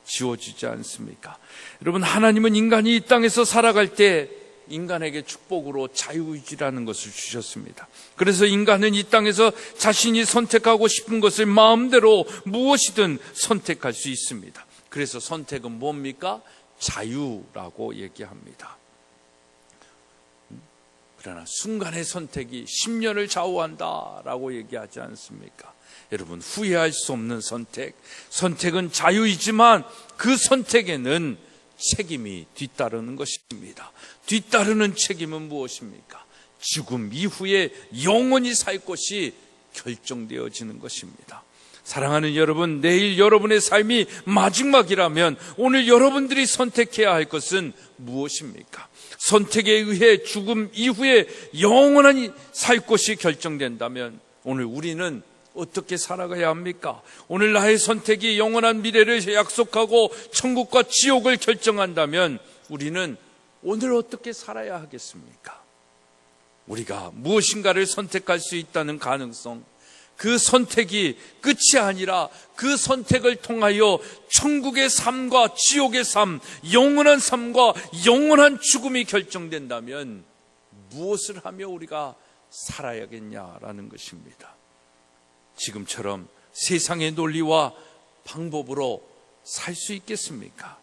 지워지지 않습니까? 여러분, 하나님은 인간이 이 땅에서 살아갈 때 인간에게 축복으로 자유의지라는 것을 주셨습니다. 그래서 인간은 이 땅에서 자신이 선택하고 싶은 것을 마음대로 무엇이든 선택할 수 있습니다. 그래서 선택은 뭡니까? 자유라고 얘기합니다. 그러나 순간의 선택이 10년을 좌우한다라고 얘기하지 않습니까? 여러분, 후회할 수 없는 선택은 자유이지만 그 선택에는 책임이 뒤따르는 것입니다. 뒤따르는 책임은 무엇입니까? 죽음 이후에 영원히 살 것이 결정되어지는 것입니다. 사랑하는 여러분, 내일 여러분의 삶이 마지막이라면 오늘 여러분들이 선택해야 할 것은 무엇입니까? 선택에 의해 죽음 이후에 영원히 살 것이 결정된다면 오늘 우리는 어떻게 살아가야 합니까? 오늘 나의 선택이 영원한 미래를 약속하고 천국과 지옥을 결정한다면 우리는 오늘 어떻게 살아야 하겠습니까? 우리가 무엇인가를 선택할 수 있다는 가능성, 그 선택이 끝이 아니라 그 선택을 통하여 천국의 삶과 지옥의 삶, 영원한 삶과 영원한 죽음이 결정된다면 무엇을 하며 우리가 살아야겠냐라는 것입니다. 지금처럼 세상의 논리와 방법으로 살 수 있겠습니까?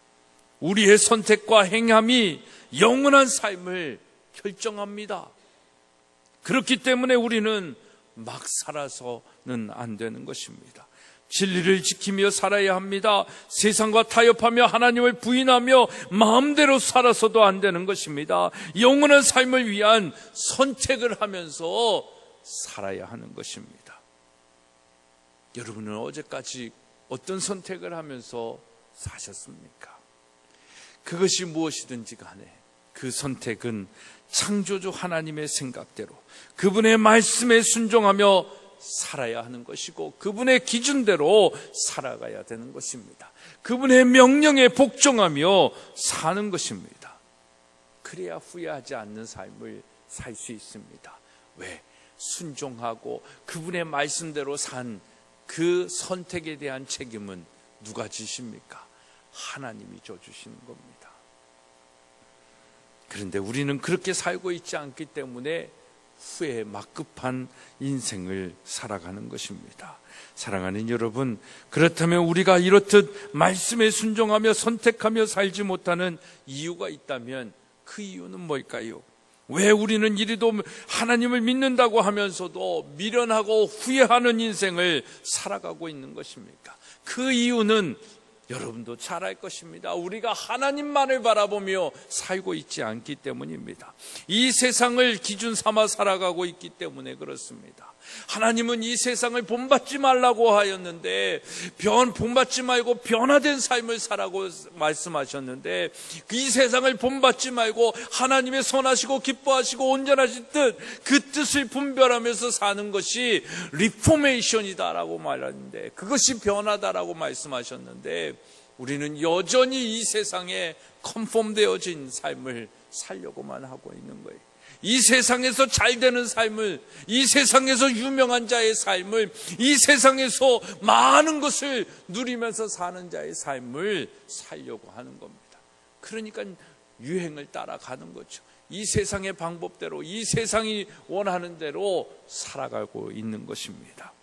우리의 선택과 행함이 영원한 삶을 결정합니다. 그렇기 때문에 우리는 막 살아서는 안 되는 것입니다. 진리를 지키며 살아야 합니다. 세상과 타협하며 하나님을 부인하며 마음대로 살아서도 안 되는 것입니다. 영원한 삶을 위한 선택을 하면서 살아야 하는 것입니다. 여러분은 어제까지 어떤 선택을 하면서 사셨습니까? 그것이 무엇이든지 간에 그 선택은 창조주 하나님의 생각대로 그분의 말씀에 순종하며 살아야 하는 것이고, 그분의 기준대로 살아가야 되는 것입니다. 그분의 명령에 복종하며 사는 것입니다. 그래야 후회하지 않는 삶을 살 수 있습니다. 왜? 순종하고 그분의 말씀대로 산 그 선택에 대한 책임은 누가 지십니까? 하나님이 져주시는 겁니다. 그런데 우리는 그렇게 살고 있지 않기 때문에 후회에 막급한 인생을 살아가는 것입니다. 사랑하는 여러분, 그렇다면 우리가 이렇듯 말씀에 순종하며 선택하며 살지 못하는 이유가 있다면 그 이유는 뭘까요? 왜 우리는 이리도 하나님을 믿는다고 하면서도 미련하고 후회하는 인생을 살아가고 있는 것입니까? 그 이유는 여러분도 잘 알 것입니다. 우리가 하나님만을 바라보며 살고 있지 않기 때문입니다. 이 세상을 기준 삼아 살아가고 있기 때문에 그렇습니다. 하나님은 이 세상을 본받지 말라고 하였는데 본받지 말고 변화된 삶을 살라고 말씀하셨는데, 이 세상을 본받지 말고 하나님의 선하시고 기뻐하시고 온전하신 뜻, 그 뜻을 분별하면서 사는 것이 리포메이션이다라고 말하는데, 그것이 변화다라고 말씀하셨는데, 우리는 여전히 이 세상에 컨폼되어진 삶을 살려고만 하고 있는 거예요. 이 세상에서 잘 되는 삶을, 이 세상에서 유명한 자의 삶을, 이 세상에서 많은 것을 누리면서 사는 자의 삶을 살려고 하는 겁니다. 그러니까 유행을 따라가는 거죠. 이 세상의 방법대로, 이 세상이 원하는 대로 살아가고 있는 것입니다.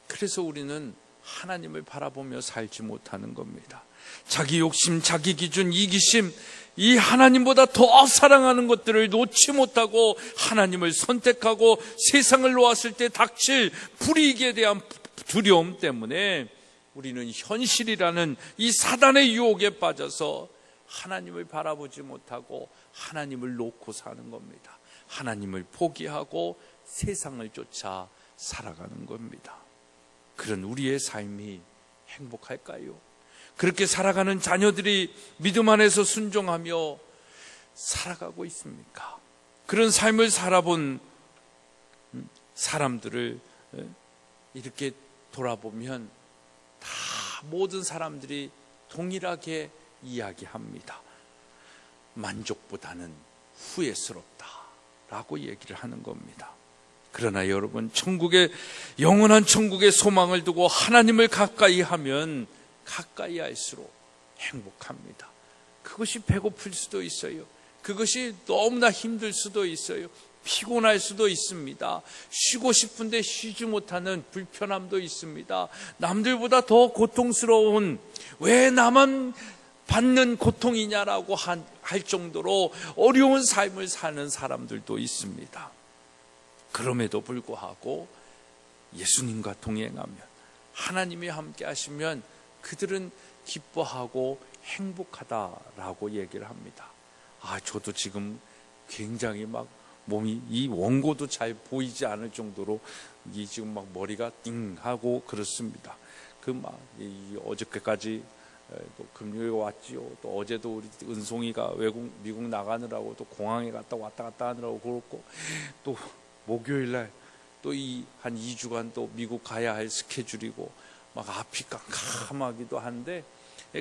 그래서 우리는 하나님을 바라보며 살지 못하는 겁니다. 자기 욕심, 자기 기준, 이기심, 이 하나님보다 더 사랑하는 것들을 놓지 못하고 하나님을 선택하고 세상을 놓았을 때 닥칠 불이익에 대한 두려움 때문에 우리는 현실이라는 이 사단의 유혹에 빠져서 하나님을 바라보지 못하고 하나님을 놓고 사는 겁니다. 하나님을 포기하고 세상을 쫓아 살아가는 겁니다. 그런 우리의 삶이 행복할까요? 그렇게 살아가는 자녀들이 믿음 안에서 순종하며 살아가고 있습니까? 그런 삶을 살아본 사람들을 이렇게 돌아보면 다 모든 사람들이 동일하게 이야기합니다. 만족보다는 후회스럽다라고 얘기를 하는 겁니다. 그러나 여러분, 영원한 천국의 소망을 두고 하나님을 가까이 하면 가까이 할수록 행복합니다. 그것이 배고플 수도 있어요. 그것이 너무나 힘들 수도 있어요. 피곤할 수도 있습니다. 쉬고 싶은데 쉬지 못하는 불편함도 있습니다. 남들보다 더 고통스러운, 왜 나만 받는 고통이냐라고 할 정도로 어려운 삶을 사는 사람들도 있습니다. 그럼에도 불구하고 예수님과 동행하면, 하나님이 함께 하시면 그들은 기뻐하고 행복하다라고 얘기를 합니다. 저도 지금 굉장히 막 몸이, 이 원고도 잘 보이지 않을 정도로 이 지금 막 머리가 띵하고 그렇습니다. 어저께까지 또 금요일에 왔지요. 또 어제도 우리 은송이가 미국 나가느라고 또 공항에 왔다 갔다 하느라고 그렇고, 또 목요일날 또 한 2주간 또 미국 가야 할 스케줄이고 막 앞이 깜깜하기도 한데,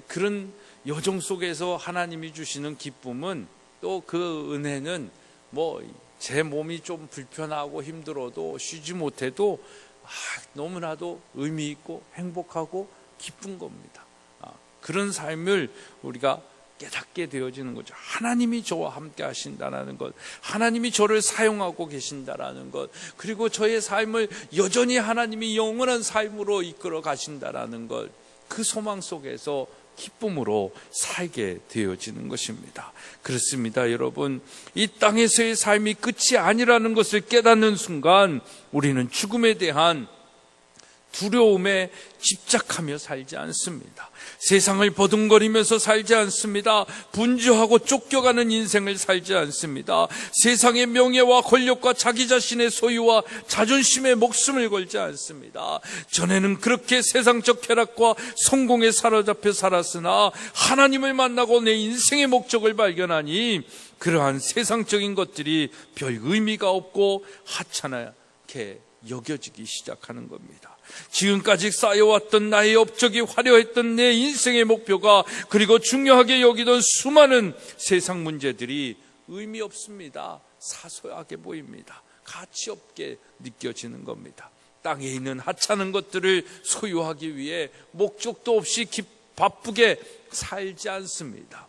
그런 여정 속에서 하나님이 주시는 기쁨은, 또 그 은혜는 제 몸이 좀 불편하고 힘들어도 쉬지 못해도 너무나도 의미 있고 행복하고 기쁜 겁니다. 그런 삶을 우리가 깨닫게 되어지는 거죠. 하나님이 저와 함께 하신다는 것, 하나님이 저를 사용하고 계신다는 것, 그리고 저의 삶을 여전히 하나님이 영원한 삶으로 이끌어 가신다는 것, 그 소망 속에서 기쁨으로 살게 되어지는 것입니다. 그렇습니다, 여러분. 이 땅에서의 삶이 끝이 아니라는 것을 깨닫는 순간 우리는 죽음에 대한 두려움에 집착하며 살지 않습니다. 세상을 버둥거리면서 살지 않습니다. 분주하고 쫓겨가는 인생을 살지 않습니다. 세상의 명예와 권력과 자기 자신의 소유와 자존심에 목숨을 걸지 않습니다. 전에는 그렇게 세상적 쾌락과 성공에 사로잡혀 살았으나 하나님을 만나고 내 인생의 목적을 발견하니 그러한 세상적인 것들이 별 의미가 없고 하찮게 여겨지기 시작하는 겁니다. 지금까지 쌓여왔던 나의 업적이 화려했던 내 인생의 목표가, 그리고 중요하게 여기던 수많은 세상 문제들이 의미 없습니다. 사소하게 보입니다. 가치 없게 느껴지는 겁니다. 땅에 있는 하찮은 것들을 소유하기 위해 목적도 없이 바쁘게 살지 않습니다.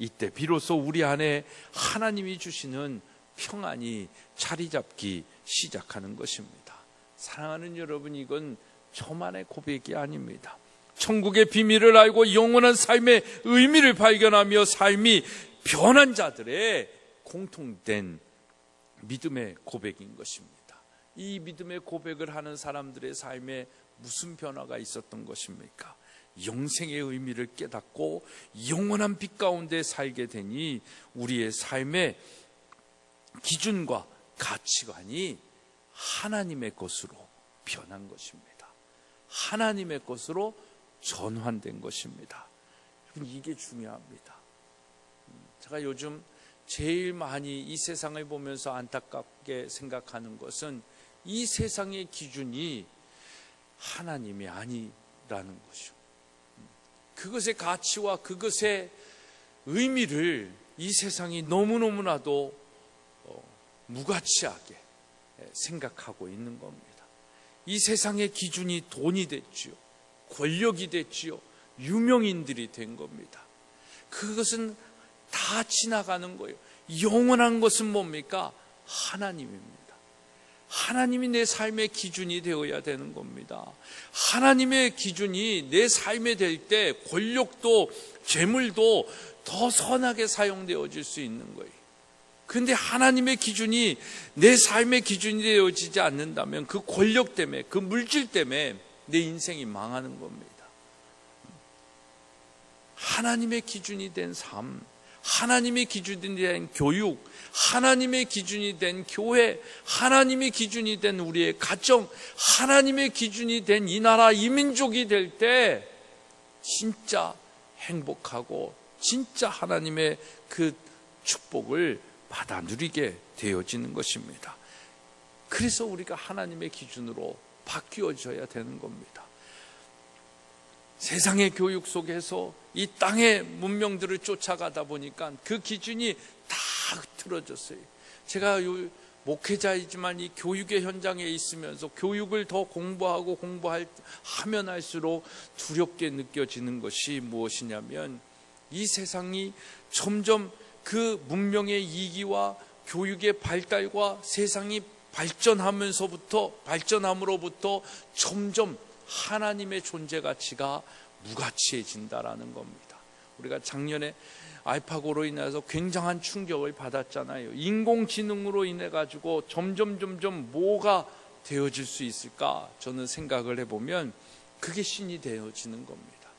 이때 비로소 우리 안에 하나님이 주시는 평안이 자리 잡기 시작하는 것입니다. 사랑하는 여러분, 이건 저만의 고백이 아닙니다. 천국의 비밀을 알고 영원한 삶의 의미를 발견하며 삶이 변한 자들의 공통된 믿음의 고백인 것입니다. 이 믿음의 고백을 하는 사람들의 삶에 무슨 변화가 있었던 것입니까? 영생의 의미를 깨닫고 영원한 빛 가운데 살게 되니 우리의 삶의 기준과 가치관이 하나님의 것으로 변한 것입니다. 하나님의 것으로 전환된 것입니다. 이게 중요합니다. 제가 요즘 제일 많이 이 세상을 보면서 안타깝게 생각하는 것은 이 세상의 기준이 하나님이 아니라는 것이죠. 그것의 가치와 그것의 의미를 이 세상이 너무너무나도 무가치하게 생각하고 있는 겁니다. 이 세상의 기준이 돈이 됐지요, 권력이 됐지요, 유명인들이 된 겁니다. 그것은 다 지나가는 거예요. 영원한 것은 뭡니까? 하나님입니다. 하나님이 내 삶의 기준이 되어야 되는 겁니다. 하나님의 기준이 내 삶에 될 때 권력도 재물도 더 선하게 사용되어질 수 있는 거예요. 그런데 하나님의 기준이 내 삶의 기준이 되어지지 않는다면 그 권력 때문에, 그 물질 때문에 내 인생이 망하는 겁니다. 하나님의 기준이 된 삶, 하나님의 기준이 된 교육, 하나님의 기준이 된 교회, 하나님의 기준이 된 우리의 가정, 하나님의 기준이 된 이 나라, 이 민족이 될 때 진짜 행복하고 진짜 하나님의 그 축복을 받아 누리게 되어지는 것입니다. 그래서 우리가 하나님의 기준으로 바뀌어져야 되는 겁니다. 세상의 교육 속에서 이 땅의 문명들을 쫓아가다 보니까 그 기준이 다 흐트러졌어요. 제가 목회자이지만 이 교육의 현장에 있으면서 교육을 더 하면 할수록 두렵게 느껴지는 것이 무엇이냐면, 이 세상이 점점 그 문명의 이기와 교육의 발달과 세상이 발전함으로부터 점점 하나님의 존재 가치가 무가치해진다라는 겁니다. 우리가 작년에 알파고로 인해서 굉장한 충격을 받았잖아요. 인공지능으로 인해 가지고 점점 뭐가 되어질 수 있을까? 저는 생각을 해보면 그게 신이 되어지는 겁니다.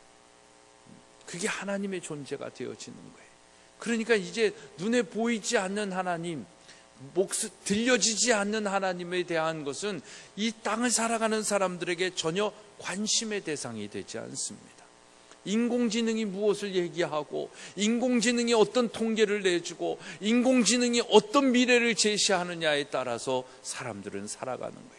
그게 하나님의 존재가 되어지는 거예요. 그러니까 이제 눈에 보이지 않는 하나님, 들려지지 않는 하나님에 대한 것은 이 땅을 살아가는 사람들에게 전혀 관심의 대상이 되지 않습니다. 인공지능이 무엇을 얘기하고, 인공지능이 어떤 통계를 내주고, 인공지능이 어떤 미래를 제시하느냐에 따라서 사람들은 살아가는 거예요.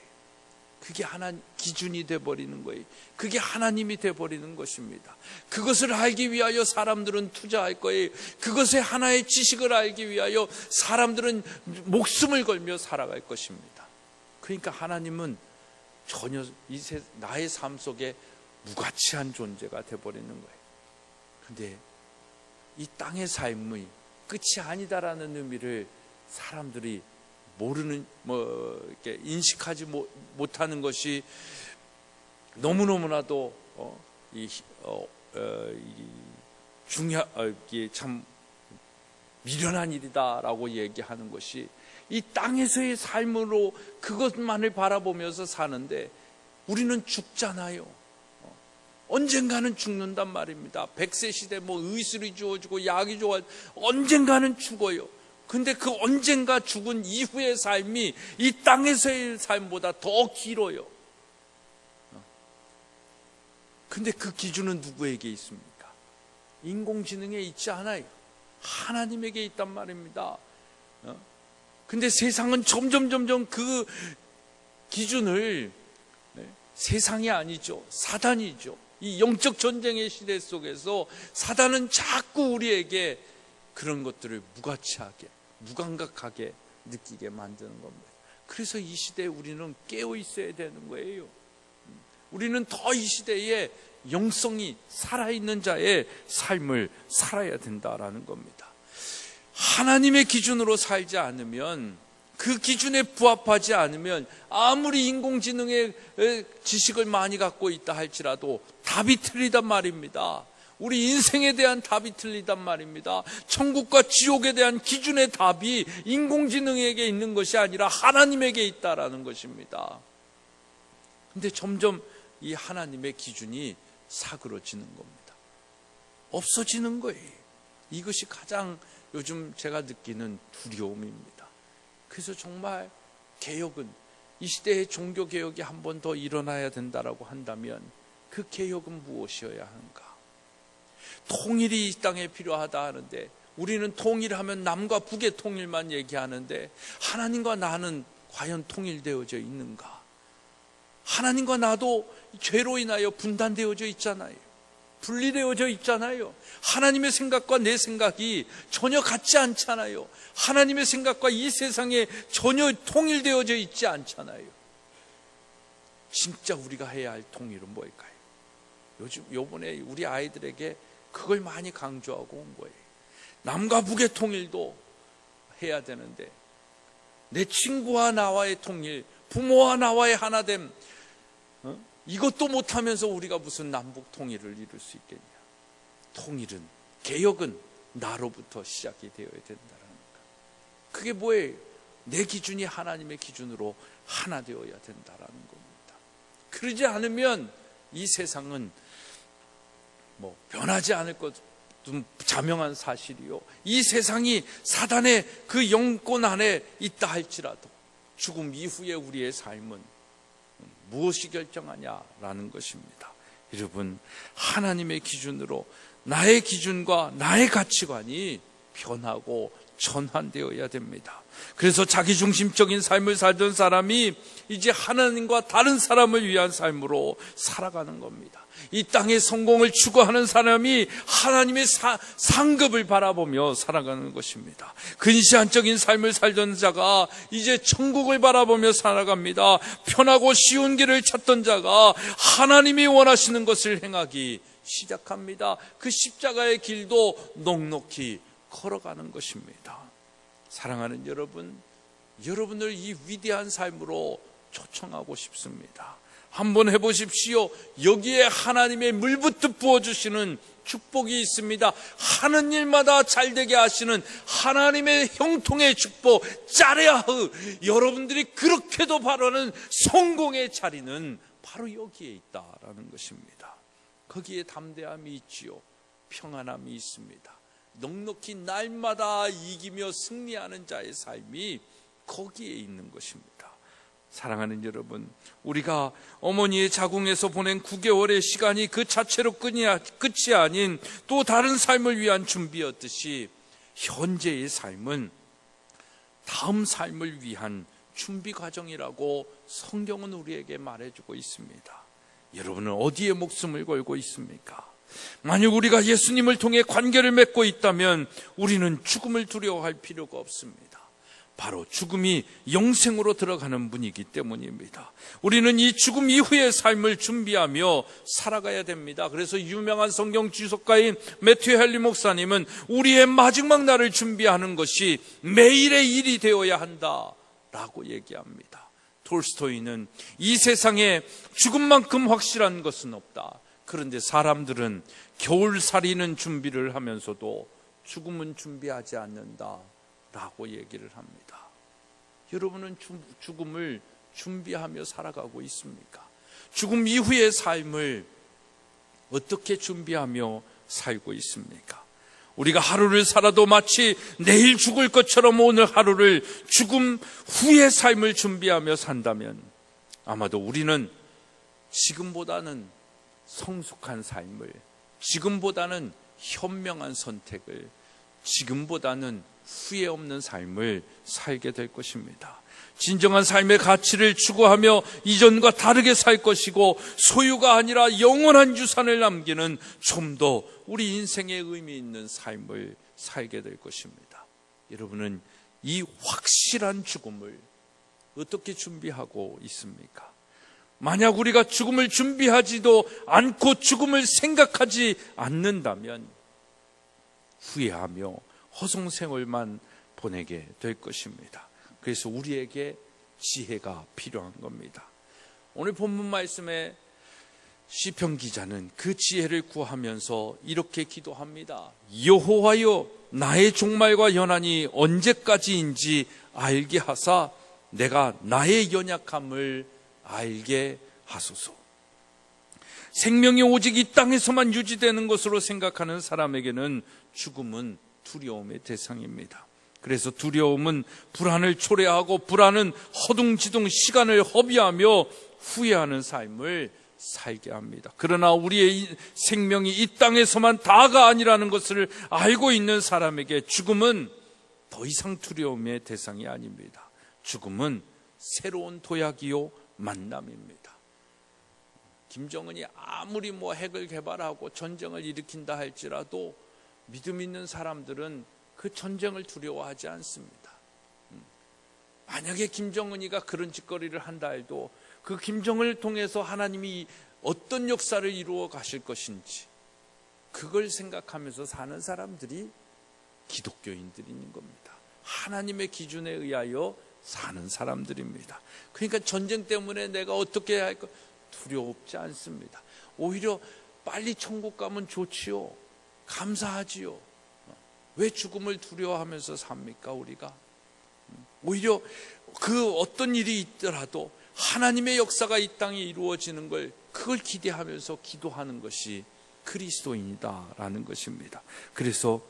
그게 하나님 기준이 돼버리는 거예요. 그게 하나님이 돼버리는 것입니다. 그것을 알기 위하여 사람들은 투자할 거예요. 그것의 하나의 지식을 알기 위하여 사람들은 목숨을 걸며 살아갈 것입니다. 그러니까 하나님은 전혀 나의 삶 속에 무가치한 존재가 돼버리는 거예요. 그런데 이 땅의 삶의 끝이 아니다라는 의미를 사람들이 이렇게 인식하지 못하는 것이 너무너무나도 이게 참 미련한 일이다라고 얘기하는 것이, 이 땅에서의 삶으로 그것만을 바라보면서 사는데 우리는 죽잖아요. 언젠가는 죽는단 말입니다. 100세 시대 의술이 주어지고 약이 주어지고 언젠가는 죽어요. 근데 그 언젠가 죽은 이후의 삶이 이 땅에서의 삶보다 더 길어요. 근데 그 기준은 누구에게 있습니까? 인공지능에 있지 않아요. 하나님에게 있단 말입니다. 근데 세상은 점점 그 기준을, 세상이 아니죠, 사단이죠. 이 영적 전쟁의 시대 속에서 사단은 자꾸 우리에게 그런 것들을 무가치하게, 무감각하게 느끼게 만드는 겁니다. 그래서 이 시대에 우리는 깨어 있어야 되는 거예요. 우리는 더 이 시대에 영성이 살아있는 자의 삶을 살아야 된다라는 겁니다. 하나님의 기준으로 살지 않으면, 그 기준에 부합하지 않으면 아무리 인공지능의 지식을 많이 갖고 있다 할지라도 답이 틀리단 말입니다. 우리 인생에 대한 답이 틀리단 말입니다. 천국과 지옥에 대한 기준의 답이 인공지능에게 있는 것이 아니라 하나님에게 있다라는 것입니다. 근데 점점 이 하나님의 기준이 사그러지는 겁니다. 없어지는 거예요. 이것이 가장 요즘 제가 느끼는 두려움입니다. 그래서 정말 개혁은, 이 시대의 종교개혁이 한 번 더 일어나야 된다라고 한다면 그 개혁은 무엇이어야 하는가? 통일이 이 땅에 필요하다 하는데 우리는 통일하면 남과 북의 통일만 얘기하는데 하나님과 나는 과연 통일되어져 있는가? 하나님과 나도 죄로 인하여 분단되어져 있잖아요. 분리되어져 있잖아요. 하나님의 생각과 내 생각이 전혀 같지 않잖아요. 하나님의 생각과 이 세상에 전혀 통일되어져 있지 않잖아요. 진짜 우리가 해야 할 통일은 뭘까요? 요번에 우리 아이들에게 그걸 많이 강조하고 온 거예요. 남과 북의 통일도 해야 되는데 내 친구와 나와의 통일, 부모와 나와의 하나됨, 이것도 못하면서 우리가 무슨 남북 통일을 이룰 수 있겠냐? 통일은, 개혁은 나로부터 시작이 되어야 된다는 것. 그게 뭐예요? 내 기준이 하나님의 기준으로 하나 되어야 된다는 겁니다. 그러지 않으면 이 세상은 변하지 않을 것 좀 자명한 사실이요, 이 세상이 사단의 그 영권 안에 있다 할지라도 죽음 이후의 우리의 삶은 무엇이 결정하냐라는 것입니다. 여러분, 하나님의 기준으로 나의 기준과 나의 가치관이 변하고 전환되어야 됩니다. 그래서 자기중심적인 삶을 살던 사람이 이제 하나님과 다른 사람을 위한 삶으로 살아가는 겁니다. 이 땅의 성공을 추구하는 사람이 하나님의 상급을 바라보며 살아가는 것입니다. 근시안적인 삶을 살던 자가 이제 천국을 바라보며 살아갑니다. 편하고 쉬운 길을 찾던 자가 하나님이 원하시는 것을 행하기 시작합니다. 그 십자가의 길도 넉넉히 걸어가는 것입니다. 사랑하는 여러분, 여러분을 이 위대한 삶으로 초청하고 싶습니다. 한번 해보십시오. 여기에 하나님의 물붓듯 부어주시는 축복이 있습니다. 하는 일마다 잘되게 하시는 하나님의 형통의 축복, 짜레아흐, 여러분들이 그렇게도 바라는 성공의 자리는 바로 여기에 있다라는 것입니다. 거기에 담대함이 있지요, 평안함이 있습니다. 넉넉히 날마다 이기며 승리하는 자의 삶이 거기에 있는 것입니다. 사랑하는 여러분, 우리가 어머니의 자궁에서 보낸 9개월의 시간이 그 자체로 끝이 아닌 또 다른 삶을 위한 준비였듯이 현재의 삶은 다음 삶을 위한 준비 과정이라고 성경은 우리에게 말해주고 있습니다. 여러분은 어디에 목숨을 걸고 있습니까? 만약 우리가 예수님을 통해 관계를 맺고 있다면 우리는 죽음을 두려워할 필요가 없습니다. 바로 죽음이 영생으로 들어가는 분이기 때문입니다. 우리는 이 죽음 이후의 삶을 준비하며 살아가야 됩니다. 그래서 유명한 성경 주석가인 매튜 헨리 목사님은 우리의 마지막 날을 준비하는 것이 매일의 일이 되어야 한다라고 얘기합니다. 톨스토이는 이 세상에 죽음만큼 확실한 것은 없다. 그런데 사람들은 겨울살이는 준비를 하면서도 죽음은 준비하지 않는다라고 얘기를 합니다. 여러분은 죽음을 준비하며 살아가고 있습니까? 죽음 이후의 삶을 어떻게 준비하며 살고 있습니까? 우리가 하루를 살아도 마치 내일 죽을 것처럼 오늘 하루를 죽음 후의 삶을 준비하며 산다면 아마도 우리는 지금보다는 성숙한 삶을, 지금보다는 현명한 선택을, 지금보다는 후회 없는 삶을 살게 될 것입니다. 진정한 삶의 가치를 추구하며 이전과 다르게 살 것이고, 소유가 아니라 영원한 유산을 남기는 좀 더 우리 인생에 의미 있는 삶을 살게 될 것입니다. 여러분은 이 확실한 죽음을 어떻게 준비하고 있습니까? 만약 우리가 죽음을 준비하지도 않고 죽음을 생각하지 않는다면 후회하며 허송생활만 보내게 될 것입니다. 그래서 우리에게 지혜가 필요한 겁니다. 오늘 본문 말씀에 시편 기자는 그 지혜를 구하면서 이렇게 기도합니다. 여호와여, 나의 종말과 연한이 언제까지인지 알게 하사 내가 나의 연약함을 알게 하소서. 생명이 오직 이 땅에서만 유지되는 것으로 생각하는 사람에게는 죽음은 두려움의 대상입니다. 그래서 두려움은 불안을 초래하고, 불안은 허둥지둥 시간을 허비하며 후회하는 삶을 살게 합니다. 그러나 우리의 생명이 이 땅에서만 다가 아니라는 것을 알고 있는 사람에게 죽음은 더 이상 두려움의 대상이 아닙니다. 죽음은 새로운 도약이요 만남입니다. 김정은이 아무리 핵을 개발하고 전쟁을 일으킨다 할지라도 믿음 있는 사람들은 그 전쟁을 두려워하지 않습니다. 만약에 김정은이가 그런 짓거리를 한다 해도 그 김정은을 통해서 하나님이 어떤 역사를 이루어 가실 것인지 그걸 생각하면서 사는 사람들이 기독교인들인 겁니다. 하나님의 기준에 의하여 사는 사람들입니다. 그러니까 전쟁 때문에 내가 어떻게 할까 두렵지 않습니다. 오히려 빨리 천국 가면 좋지요. 감사하지요. 왜 죽음을 두려워하면서 삽니까, 우리가? 오히려 그 어떤 일이 있더라도 하나님의 역사가 이 땅에 이루어지는 걸, 그걸 기대하면서 기도하는 것이 그리스도인이다라는 것입니다. 그래서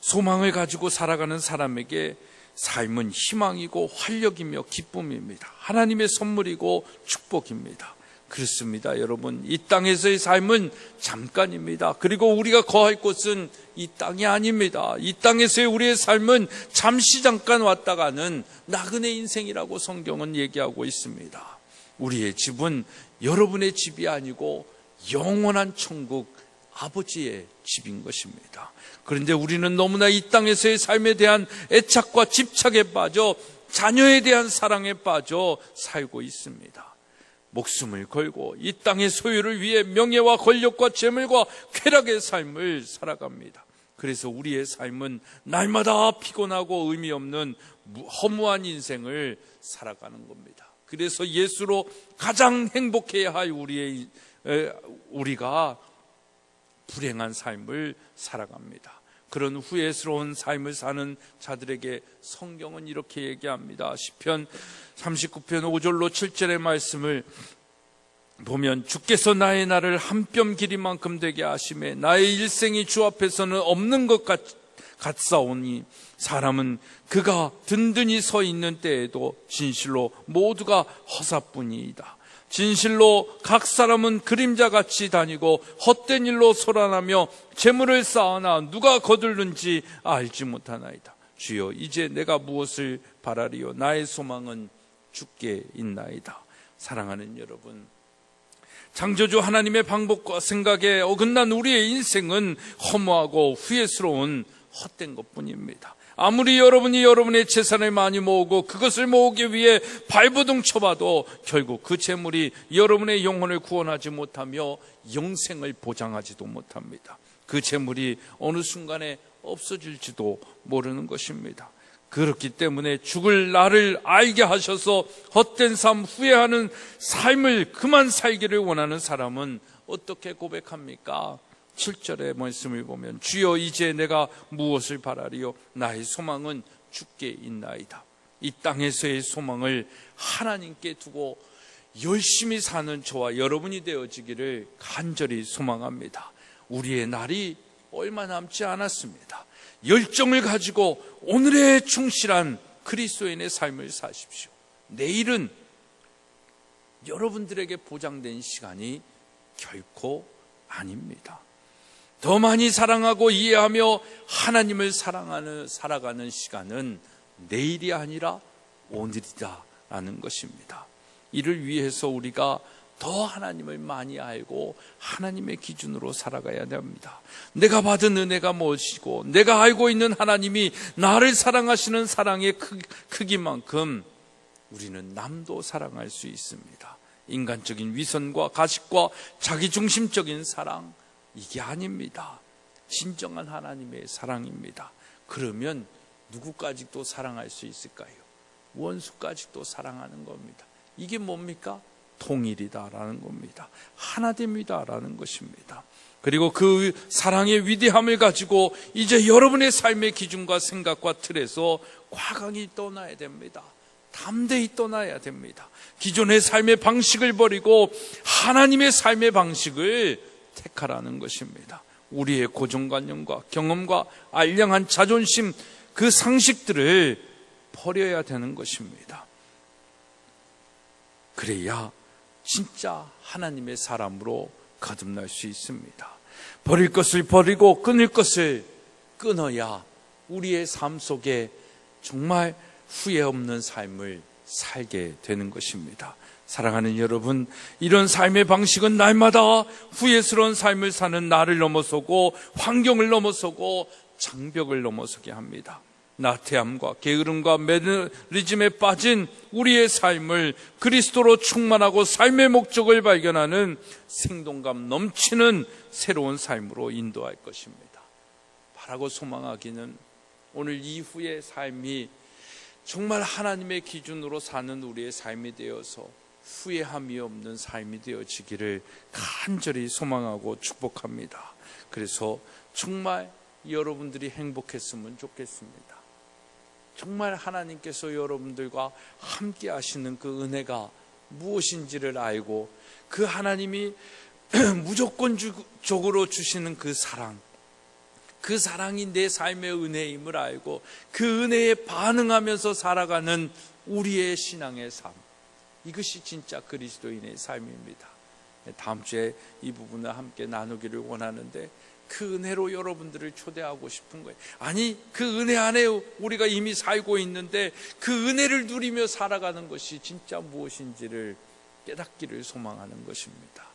소망을 가지고 살아가는 사람에게 삶은 희망이고 활력이며 기쁨입니다. 하나님의 선물이고 축복입니다. 그렇습니다, 여러분. 이 땅에서의 삶은 잠깐입니다. 그리고 우리가 거할 곳은 이 땅이 아닙니다. 이 땅에서의 우리의 삶은 잠시 잠깐 왔다가는 나그네 인생이라고 성경은 얘기하고 있습니다. 우리의 집은 여러분의 집이 아니고 영원한 천국 아버지의 집인 것입니다. 그런데 우리는 너무나 이 땅에서의 삶에 대한 애착과 집착에 빠져 자녀에 대한 사랑에 빠져 살고 있습니다. 목숨을 걸고 이 땅의 소유를 위해 명예와 권력과 재물과 쾌락의 삶을 살아갑니다. 그래서 우리의 삶은 날마다 피곤하고 의미 없는 허무한 인생을 살아가는 겁니다. 그래서 예수로 가장 행복해야 할 우리가 불행한 삶을 살아갑니다. 그런 후회스러운 삶을 사는 자들에게 성경은 이렇게 얘기합니다. 시편 39편 5절로 7절의 말씀을 보면, 주께서 나의 날을 한 뼘 길이만큼 되게 하시매 나의 일생이 주 앞에서는 없는 것 같사오니 사람은 그가 든든히 서 있는 때에도 진실로 모두가 허사뿐이이다. 진실로 각 사람은 그림자같이 다니고 헛된 일로 소란하며 재물을 쌓아나 누가 거둘는지 알지 못하나이다. 주여, 이제 내가 무엇을 바라리요? 나의 소망은 주께 있나이다. 사랑하는 여러분, 창조주 하나님의 방법과 생각에 어긋난 우리의 인생은 허무하고 후회스러운 헛된 것뿐입니다. 아무리 여러분이 여러분의 재산을 많이 모으고 그것을 모으기 위해 발버둥 쳐봐도 결국 그 재물이 여러분의 영혼을 구원하지 못하며 영생을 보장하지도 못합니다. 그 재물이 어느 순간에 없어질지도 모르는 것입니다. 그렇기 때문에 죽을 나를 알게 하셔서 헛된 삶, 후회하는 삶을 그만 살기를 원하는 사람은 어떻게 고백합니까? 7절의 말씀을 보면 주여 이제 내가 무엇을 바라리요? 나의 소망은 주께 있나이다. 이 땅에서의 소망을 하나님께 두고 열심히 사는 저와 여러분이 되어지기를 간절히 소망합니다. 우리의 날이 얼마 남지 않았습니다. 열정을 가지고 오늘의 충실한 그리스도인의 삶을 사십시오. 내일은 여러분들에게 보장된 시간이 결코 아닙니다. 더 많이 사랑하고 이해하며 하나님을 살아가는 시간은 내일이 아니라 오늘이다라는 것입니다. 이를 위해서 우리가 더 하나님을 많이 알고 하나님의 기준으로 살아가야 됩니다. 내가 받은 은혜가 무엇이고 내가 알고 있는 하나님이 나를 사랑하시는 사랑의 크기만큼 우리는 남도 사랑할 수 있습니다. 인간적인 위선과 가식과 자기중심적인 사랑, 이게 아닙니다. 진정한 하나님의 사랑입니다. 그러면 누구까지도 사랑할 수 있을까요? 원수까지도 사랑하는 겁니다. 이게 뭡니까? 통일이다라는 겁니다. 하나됨이다라는 것입니다. 그리고 그 사랑의 위대함을 가지고 이제 여러분의 삶의 기준과 생각과 틀에서 과감히 떠나야 됩니다. 담대히 떠나야 됩니다. 기존의 삶의 방식을 버리고 하나님의 삶의 방식을 택하라는 것입니다. 우리의 고정관념과 경험과 알량한 자존심, 그 상식들을 버려야 되는 것입니다. 그래야 진짜 하나님의 사람으로 거듭날 수 있습니다. 버릴 것을 버리고 끊을 것을 끊어야 우리의 삶 속에 정말 후회 없는 삶을 살게 되는 것입니다. 사랑하는 여러분, 이런 삶의 방식은 날마다 후회스러운 삶을 사는 나를 넘어서고 환경을 넘어서고 장벽을 넘어서게 합니다. 나태함과 게으름과 매너리즘에 빠진 우리의 삶을 그리스도로 충만하고 삶의 목적을 발견하는 생동감 넘치는 새로운 삶으로 인도할 것입니다. 바라고 소망하기는 오늘 이후의 삶이 정말 하나님의 기준으로 사는 우리의 삶이 되어서 후회함이 없는 삶이 되어지기를 간절히 소망하고 축복합니다. 그래서 정말 여러분들이 행복했으면 좋겠습니다. 정말 하나님께서 여러분들과 함께 하시는 그 은혜가 무엇인지를 알고 그 하나님이 무조건적으로 주시는 그 사랑, 그 사랑이 내 삶의 은혜임을 알고 그 은혜에 반응하면서 살아가는 우리의 신앙의 삶, 이것이 진짜 그리스도인의 삶입니다. 다음 주에 이 부분을 함께 나누기를 원하는데 그 은혜로 여러분들을 초대하고 싶은 거예요. 아니, 그 은혜 안에 우리가 이미 살고 있는데 그 은혜를 누리며 살아가는 것이 진짜 무엇인지를 깨닫기를 소망하는 것입니다.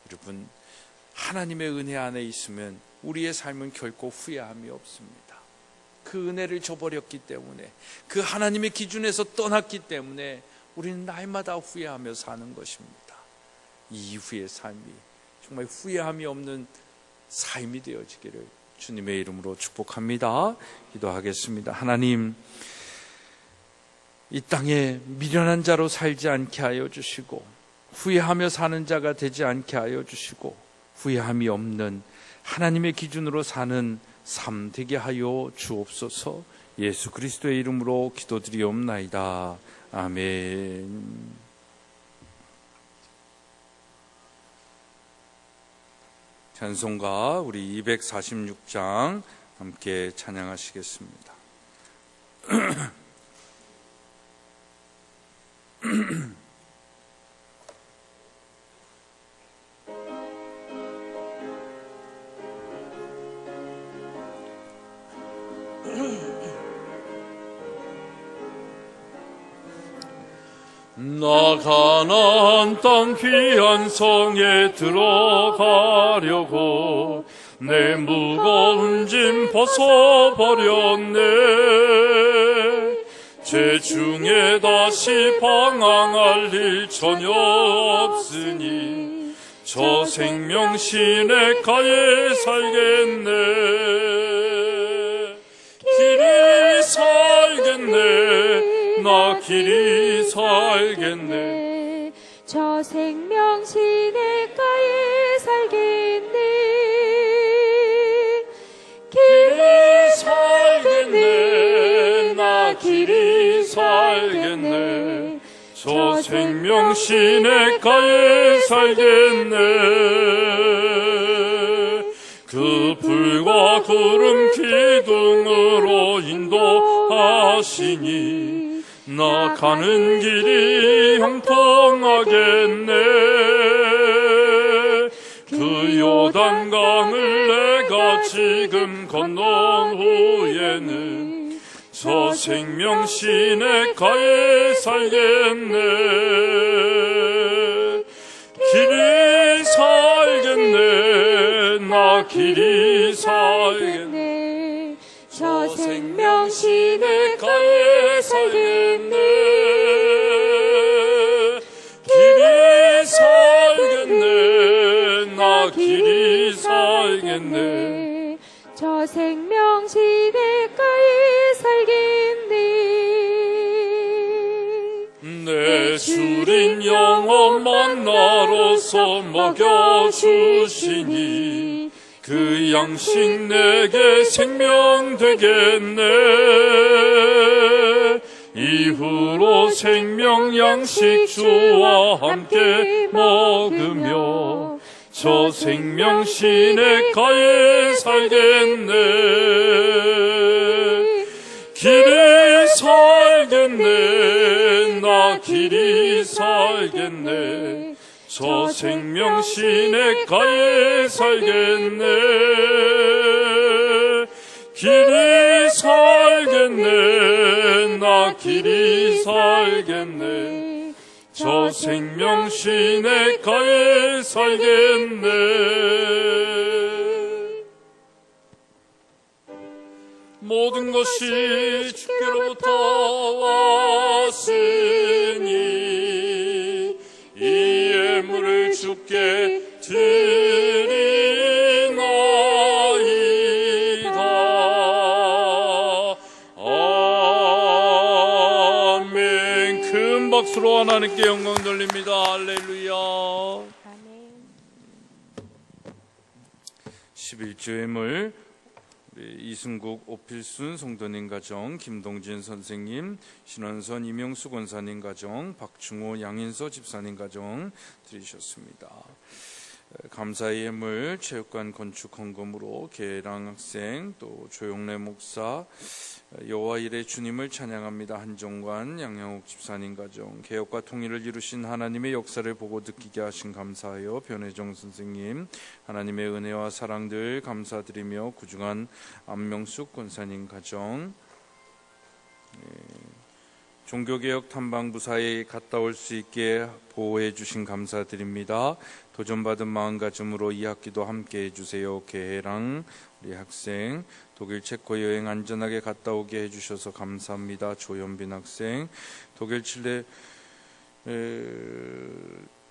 여러분, 하나님의 은혜 안에 있으면 우리의 삶은 결코 후회함이 없습니다. 그 은혜를 저버렸기 때문에, 그 하나님의 기준에서 떠났기 때문에 우리는 날마다 후회하며 사는 것입니다. 이 이후의 삶이 정말 후회함이 없는 삶이 되어지기를 주님의 이름으로 축복합니다. 기도하겠습니다. 하나님, 이 땅에 미련한 자로 살지 않게 하여 주시고 후회하며 사는 자가 되지 않게 하여 주시고 후회함이 없는 하나님의 기준으로 사는 삶 되게 하여 주옵소서. 예수 그리스도의 이름으로 기도드리옵나이다. 아멘. 찬송가 우리 246장 함께 찬양하시겠습니다. 나 가나안 땅 귀한 성에 들어가려고 내 무거운 짐 벗어버렸네. 제 중에 다시 방황할 일 전혀 없으니 저 생명 시냇가에 살겠네. 길이 살겠네. 나 길이 살겠네. 저 생명 시냇가에 살겠네. 나 길이 살겠네. 저 생명 시냇가에 살겠네. 그 불과 구름 기둥으로 인도하시니 나 가는 길이 형통하겠네. 그 요단강을 내가 지금 건넌 후에는 저 생명 시냇가에 살겠네. 길이 살겠네. 나 길이 살겠네. 저 생명 시냇가에 살겠네. 길이 살겠네. 나 길이 살겠네. 저 생명 시냇가에 살겠네. 내 주린 영원 만나로서 먹여주시니 그 양식 내게 생명 되겠네. 이후로 생명 양식 주와 함께 먹으며 저 생명 시냇가에 살겠네. 길이 살겠네. 나 길이 살겠네. 저 생명 시냇가에 살겠네. 길이 살겠네. 나 길이 살겠네. 저 생명 시냇가에 살겠네. 모든 것이 주께로부터 왔으니 이 예물을 주께 드리나이다. 아멘. 큰 박수로 하나님께 영광 돌립니다. 할렐루야. 11조 예물 이승국 오필순 성도님 가정, 김동진 선생님, 신원선 이명수 권사님 가정, 박충호 양인서 집사님 가정 드리셨습니다. 감사의 예물 체육관 건축 헌금으로 계랑 학생, 또 조용래 목사, 여호와 일의 주님을 찬양합니다. 한정관 양양옥 집사님 가정, 개혁과 통일을 이루신 하나님의 역사를 보고 느끼게 하신 감사하여 변혜정 선생님, 하나님의 은혜와 사랑들 감사드리며 구중한 안명숙 권사님 가정, 종교개혁 탐방부사에 갔다 올 수 있게 보호해 주신 감사드립니다. 도전받은 마음가짐으로 이 학기도 함께 해주세요. 계혜랑 우리 학생, 독일 체코 여행 안전하게 갔다 오게 해주셔서 감사합니다. 조현빈 학생, 독일 칠레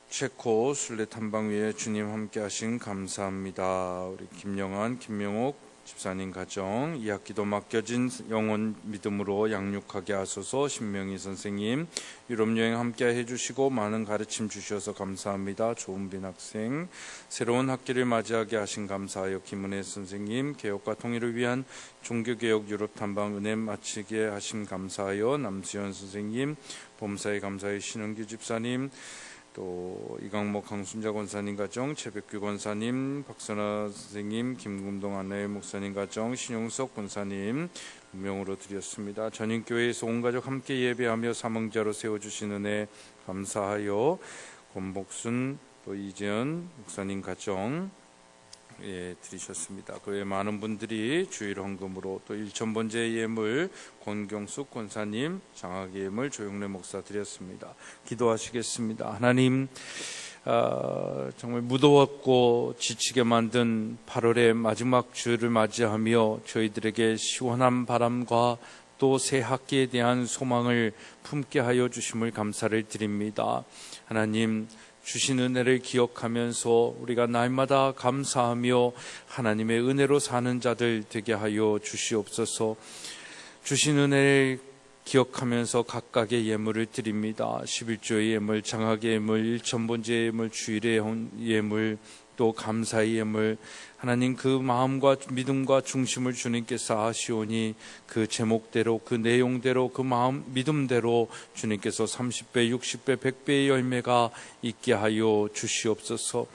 체코 순례 탐방 위에 주님 함께 하신 감사합니다. 우리 김영환, 김명옥 집사님 가정, 이 학기도 맡겨진 영혼 믿음으로 양육하게 하소서. 신명희 선생님, 유럽 여행 함께 해주시고 많은 가르침 주셔서 감사합니다. 조은빈 학생, 새로운 학기를 맞이하게 하신 감사하여 김은혜 선생님, 개혁과 통일을 위한 종교개혁 유럽 탐방 은혜 마치게 하신 감사하여 남수현 선생님, 범사에 감사의 신은규 집사님, 또 이강목 강순자 권사님 가정, 최백규 권사님, 박선아 선생님, 김금동 안나의 목사님 가정, 신용석 권사님 명으로 드렸습니다. 전인교회에서 온 가족 함께 예배하며 사명자로 세워주신 은혜 감사하여 권복순, 또 이재현 목사님 가정 드리셨습니다. 그 외에 많은 분들이 주일 헌금으로, 또 1,000번째 예물 권경숙 권사님, 장학의 예물 조용래 목사 드렸습니다. 기도하시겠습니다. 하나님, 정말 무더웠고 지치게 만든 8월의 마지막 주를 맞이하며 저희들에게 시원한 바람과 또 새 학기에 대한 소망을 품게 하여 주심을 감사를 드립니다. 하나님, 주신 은혜를 기억하면서 우리가 날마다 감사하며 하나님의 은혜로 사는 자들 되게 하여 주시옵소서. 주신 은혜를 기억하면서 각각의 예물을 드립니다. 11조의 예물, 장학의 예물, 1,000번째 예물, 주일의 예물, 또 감사의 예물 하나님 그 마음과 믿음과 중심을 주님께서 아시오니 그 제목대로 그 내용대로 그 마음 믿음대로 주님께서 30배 60배 100배의 열매가 있게 하여 주시옵소서.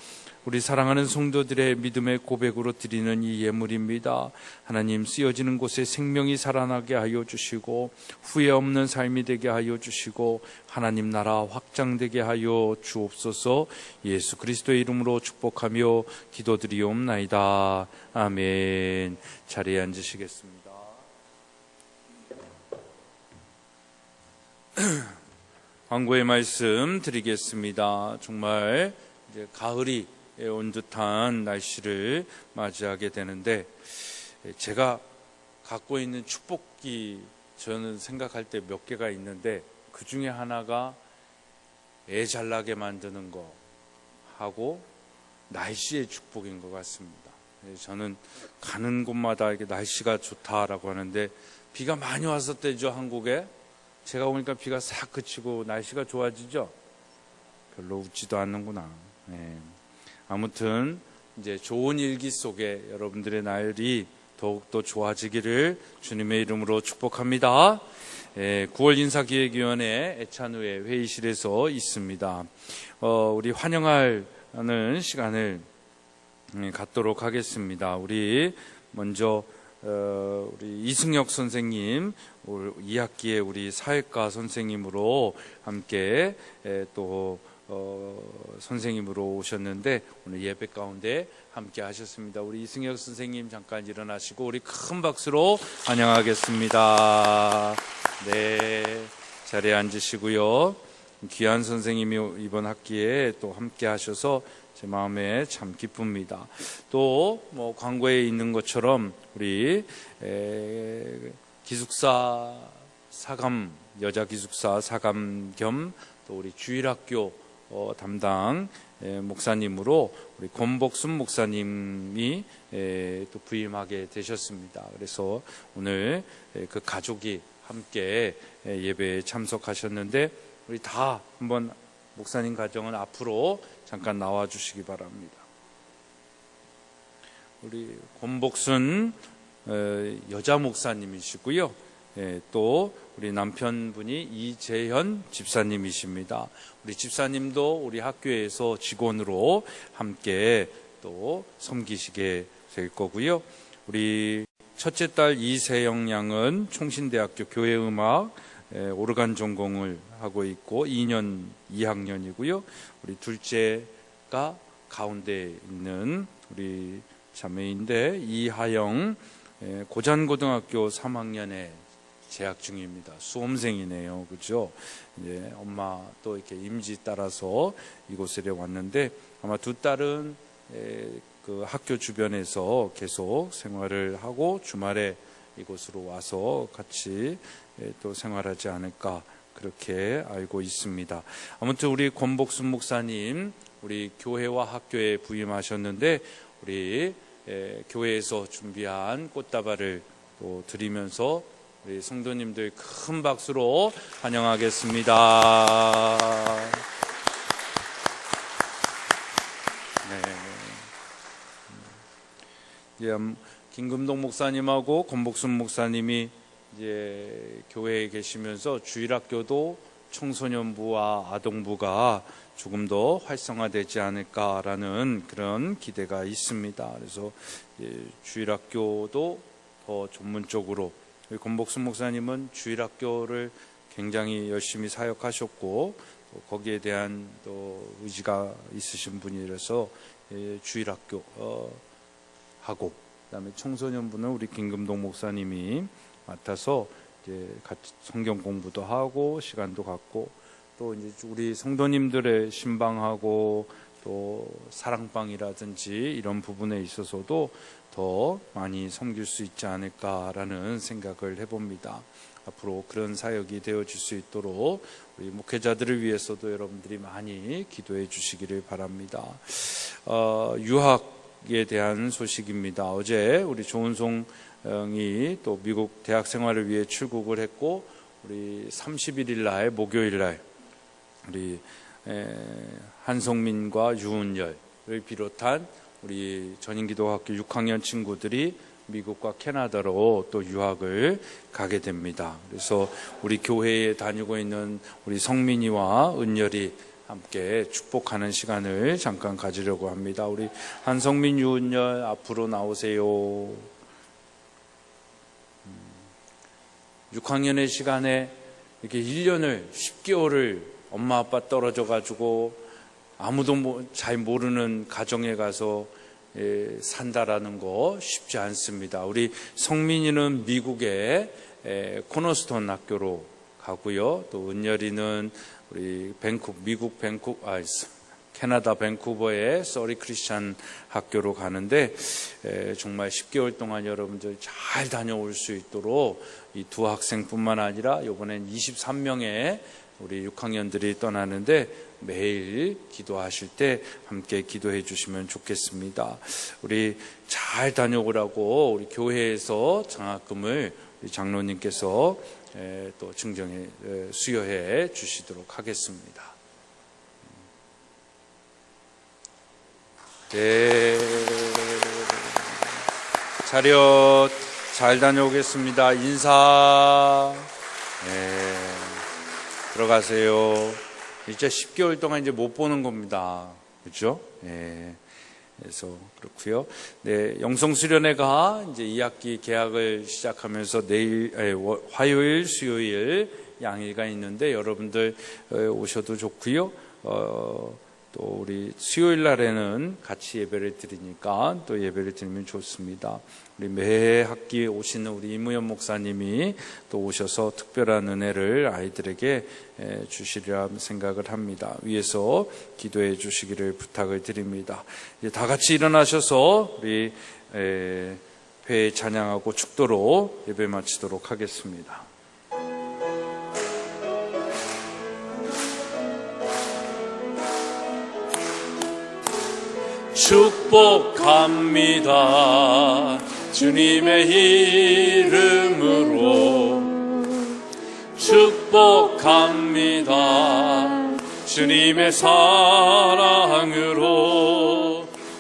우리 사랑하는 성도들의 믿음의 고백으로 드리는 이 예물입니다. 하나님 쓰여지는 곳에 생명이 살아나게 하여 주시고 후회 없는 삶이 되게 하여 주시고 하나님 나라 확장되게 하여 주옵소서. 예수 그리스도의 이름으로 축복하며 기도드리옵나이다. 아멘. 자리에 앉으시겠습니다. 광고의 말씀 드리겠습니다. 정말 이제 가을이 온 듯한 날씨를 맞이하게 되는데 제가 갖고 있는 축복기 저는 생각할 때 몇 개가 있는데 그 중에 하나가 애 잘나게 만드는 거 하고 날씨의 축복인 것 같습니다. 저는 가는 곳마다 이렇게 날씨가 좋다라고 하는데 비가 많이 왔었대죠, 한국에. 제가 오니까 비가 싹 그치고 날씨가 좋아지죠. 별로 웃지도 않는구나. 네. 아무튼 이제 좋은 일기 속에 여러분들의 날이 더욱더 좋아지기를 주님의 이름으로 축복합니다. 9월 인사기획위원회 애찬후에 회의실에서 있습니다. 우리 환영하는 시간을 갖도록 하겠습니다. 우리 먼저 우리 이승혁 선생님 2학기에 우리 사회과 선생님으로 함께 또 선생님으로 오셨는데 오늘 예배 가운데 함께 하셨습니다. 우리 이승혁 선생님 잠깐 일어나시고 우리 큰 박수로 환영하겠습니다. 네, 자리에 앉으시고요. 귀한 선생님이 이번 학기에 또 함께 하셔서 제 마음에 참 기쁩니다. 또 뭐 광고에 있는 것처럼 우리 기숙사 사감, 여자 기숙사 사감 겸 또 우리 주일학교 담당 목사님으로 우리 권복순 목사님이 또 부임하게 되셨습니다. 그래서 오늘 그 가족이 함께 예배에 참석하셨는데 우리 다 한번 목사님 가정은 앞으로 잠깐 나와 주시기 바랍니다. 우리 권복순 여자 목사님이시고요. 또 우리 남편분이 이재현 집사님이십니다. 우리 집사님도 우리 학교에서 직원으로 함께 또 섬기시게 될 거고요. 우리 첫째 딸 이세영 양은 총신대학교 교회음악 오르간 전공을 하고 있고 2년 2학년이고요. 우리 둘째가 가운데 있는 우리 자매인데 이하영 고잔고등학교 3학년에 재학 중입니다. 수험생이네요. 그죠? 이제 엄마 또 이렇게 임지 따라서 이곳에 왔는데 아마 두 딸은 그 학교 주변에서 계속 생활을 하고 주말에 이곳으로 와서 같이 또 생활하지 않을까 그렇게 알고 있습니다. 아무튼 우리 권복순 목사님 우리 교회와 학교에 부임하셨는데 우리 교회에서 준비한 꽃다발을 또 드리면서 우리 성도님들 큰 박수로 환영하겠습니다. 네. 김금동 목사님하고 권복순 목사님이 이제 교회에 계시면서 주일학교도 청소년부와 아동부가 조금 더 활성화되지 않을까라는 그런 기대가 있습니다. 그래서 주일학교도 더 전문적으로 권복순 목사님은 주일학교를 굉장히 열심히 사역하셨고 거기에 대한 또 의지가 있으신 분이라서 주일학교 하고 그다음에 청소년부는 우리 김금동 목사님이 맡아서 이제 같이 성경 공부도 하고 시간도 갖고 또 이제 우리 성도님들의 신방하고 또 사랑방이라든지 이런 부분에 있어서도 더 많이 섬길 수 있지 않을까라는 생각을 해봅니다. 앞으로 그런 사역이 되어질 수 있도록 우리 목회자들을 위해서도 여러분들이 많이 기도해 주시기를 바랍니다. 유학에 대한 소식입니다. 어제 우리 조은송 이 또 미국 대학 생활을 위해 출국을 했고 우리 31일 날 목요일 날 우리 한성민과 유은열 비롯한 우리 전인기도학교 6학년 친구들이 미국과 캐나다로 또 유학을 가게 됩니다. 그래서 우리 교회에 다니고 있는 우리 성민이와 은열이 함께 축복하는 시간을 잠깐 가지려고 합니다. 우리 한성민, 유은열 앞으로 나오세요. 6학년의 시간에 이렇게 1년을 10개월을 엄마 아빠 떨어져 가지고 아무도 잘 모르는 가정에 가서 산다라는 거 쉽지 않습니다. 우리 성민이는 미국의 코너스톤 학교로 가고요. 또 은열이는 우리 미국 캐나다 밴쿠버의 서리 크리스찬 학교로 가는데 정말 10개월 동안 여러분들 잘 다녀올 수 있도록 이 두 학생뿐만 아니라 이번엔 23명의 우리 6학년들이 떠나는데 매일 기도하실 때 함께 기도해 주시면 좋겠습니다. 우리 잘 다녀오라고 우리 교회에서 장학금을 우리 장로님께서 또 증정해 수여해 주시도록 하겠습니다. 네. 차렷 잘 다녀오겠습니다. 인사. 네. 들어가세요. 이제 10개월 동안 이제 못 보는 겁니다. 그렇죠? 네. 그래서 그렇고요. 네, 영성수련회가 이제 2학기 개학을 시작하면서 화요일, 수요일 양일가 있는데 여러분들 오셔도 좋고요. 또 우리 수요일 날에는 같이 예배를 드리니까 또 예배를 드리면 좋습니다. 우리 매 학기에 오시는 우리 이무현 목사님이 또 오셔서 특별한 은혜를 아이들에게 주시리라 생각을 합니다. 위에서 기도해 주시기를 부탁을 드립니다. 이제 다 같이 일어나셔서 우리 회 찬양하고 축도로 예배 마치도록 하겠습니다. 축복합니다. 주님의 이름으로 축복합니다. 주님의 사랑으로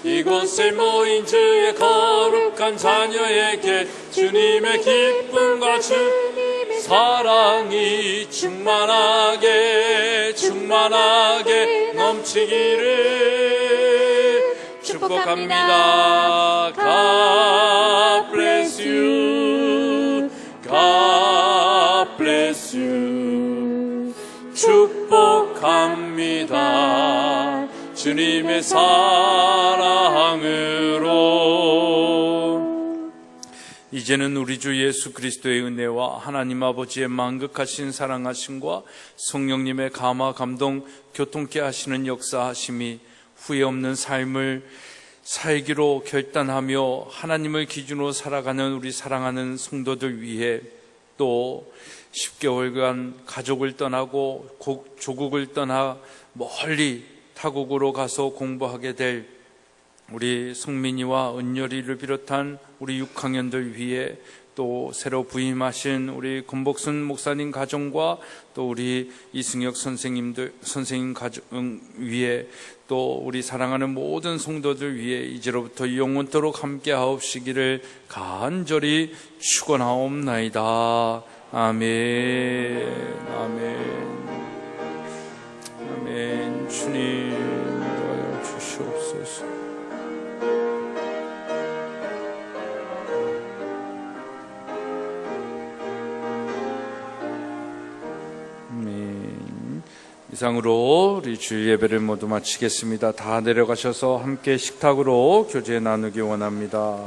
이곳에 모인 주의 거룩한 자녀에게 주님의 기쁨과 주님의 사랑이 충만하게 넘치기를 축복합니다. God bless you. God bless you. 축복합니다. 주님의 사랑으로. 이제는 우리 주 예수 그리스도의 은혜와 하나님 아버지의 만극하신 사랑하심과 성령님의 감화 감동 교통케 하시는 역사하심이 후회 없는 삶을 살기로 결단하며 하나님을 기준으로 살아가는 우리 사랑하는 성도들 위해 또 10개월간 가족을 떠나고 조국을 떠나 멀리 타국으로 가서 공부하게 될 우리 성민이와 은열이를 비롯한 우리 6학년들 위해 또 새로 부임하신 우리 권복순 목사님 가정과 또 우리 이승혁 선생님 가정 위에 또 우리 사랑하는 모든 성도들 위해 이제로부터 영원토록 함께 하옵시기를 간절히 축원하옵나이다. 아멘. 아멘. 아멘. 주님 도와여 주시옵소서. 이상으로 우리 주일 예배를 모두 마치겠습니다. 다 내려가셔서 함께 식탁으로 교제 나누기 원합니다.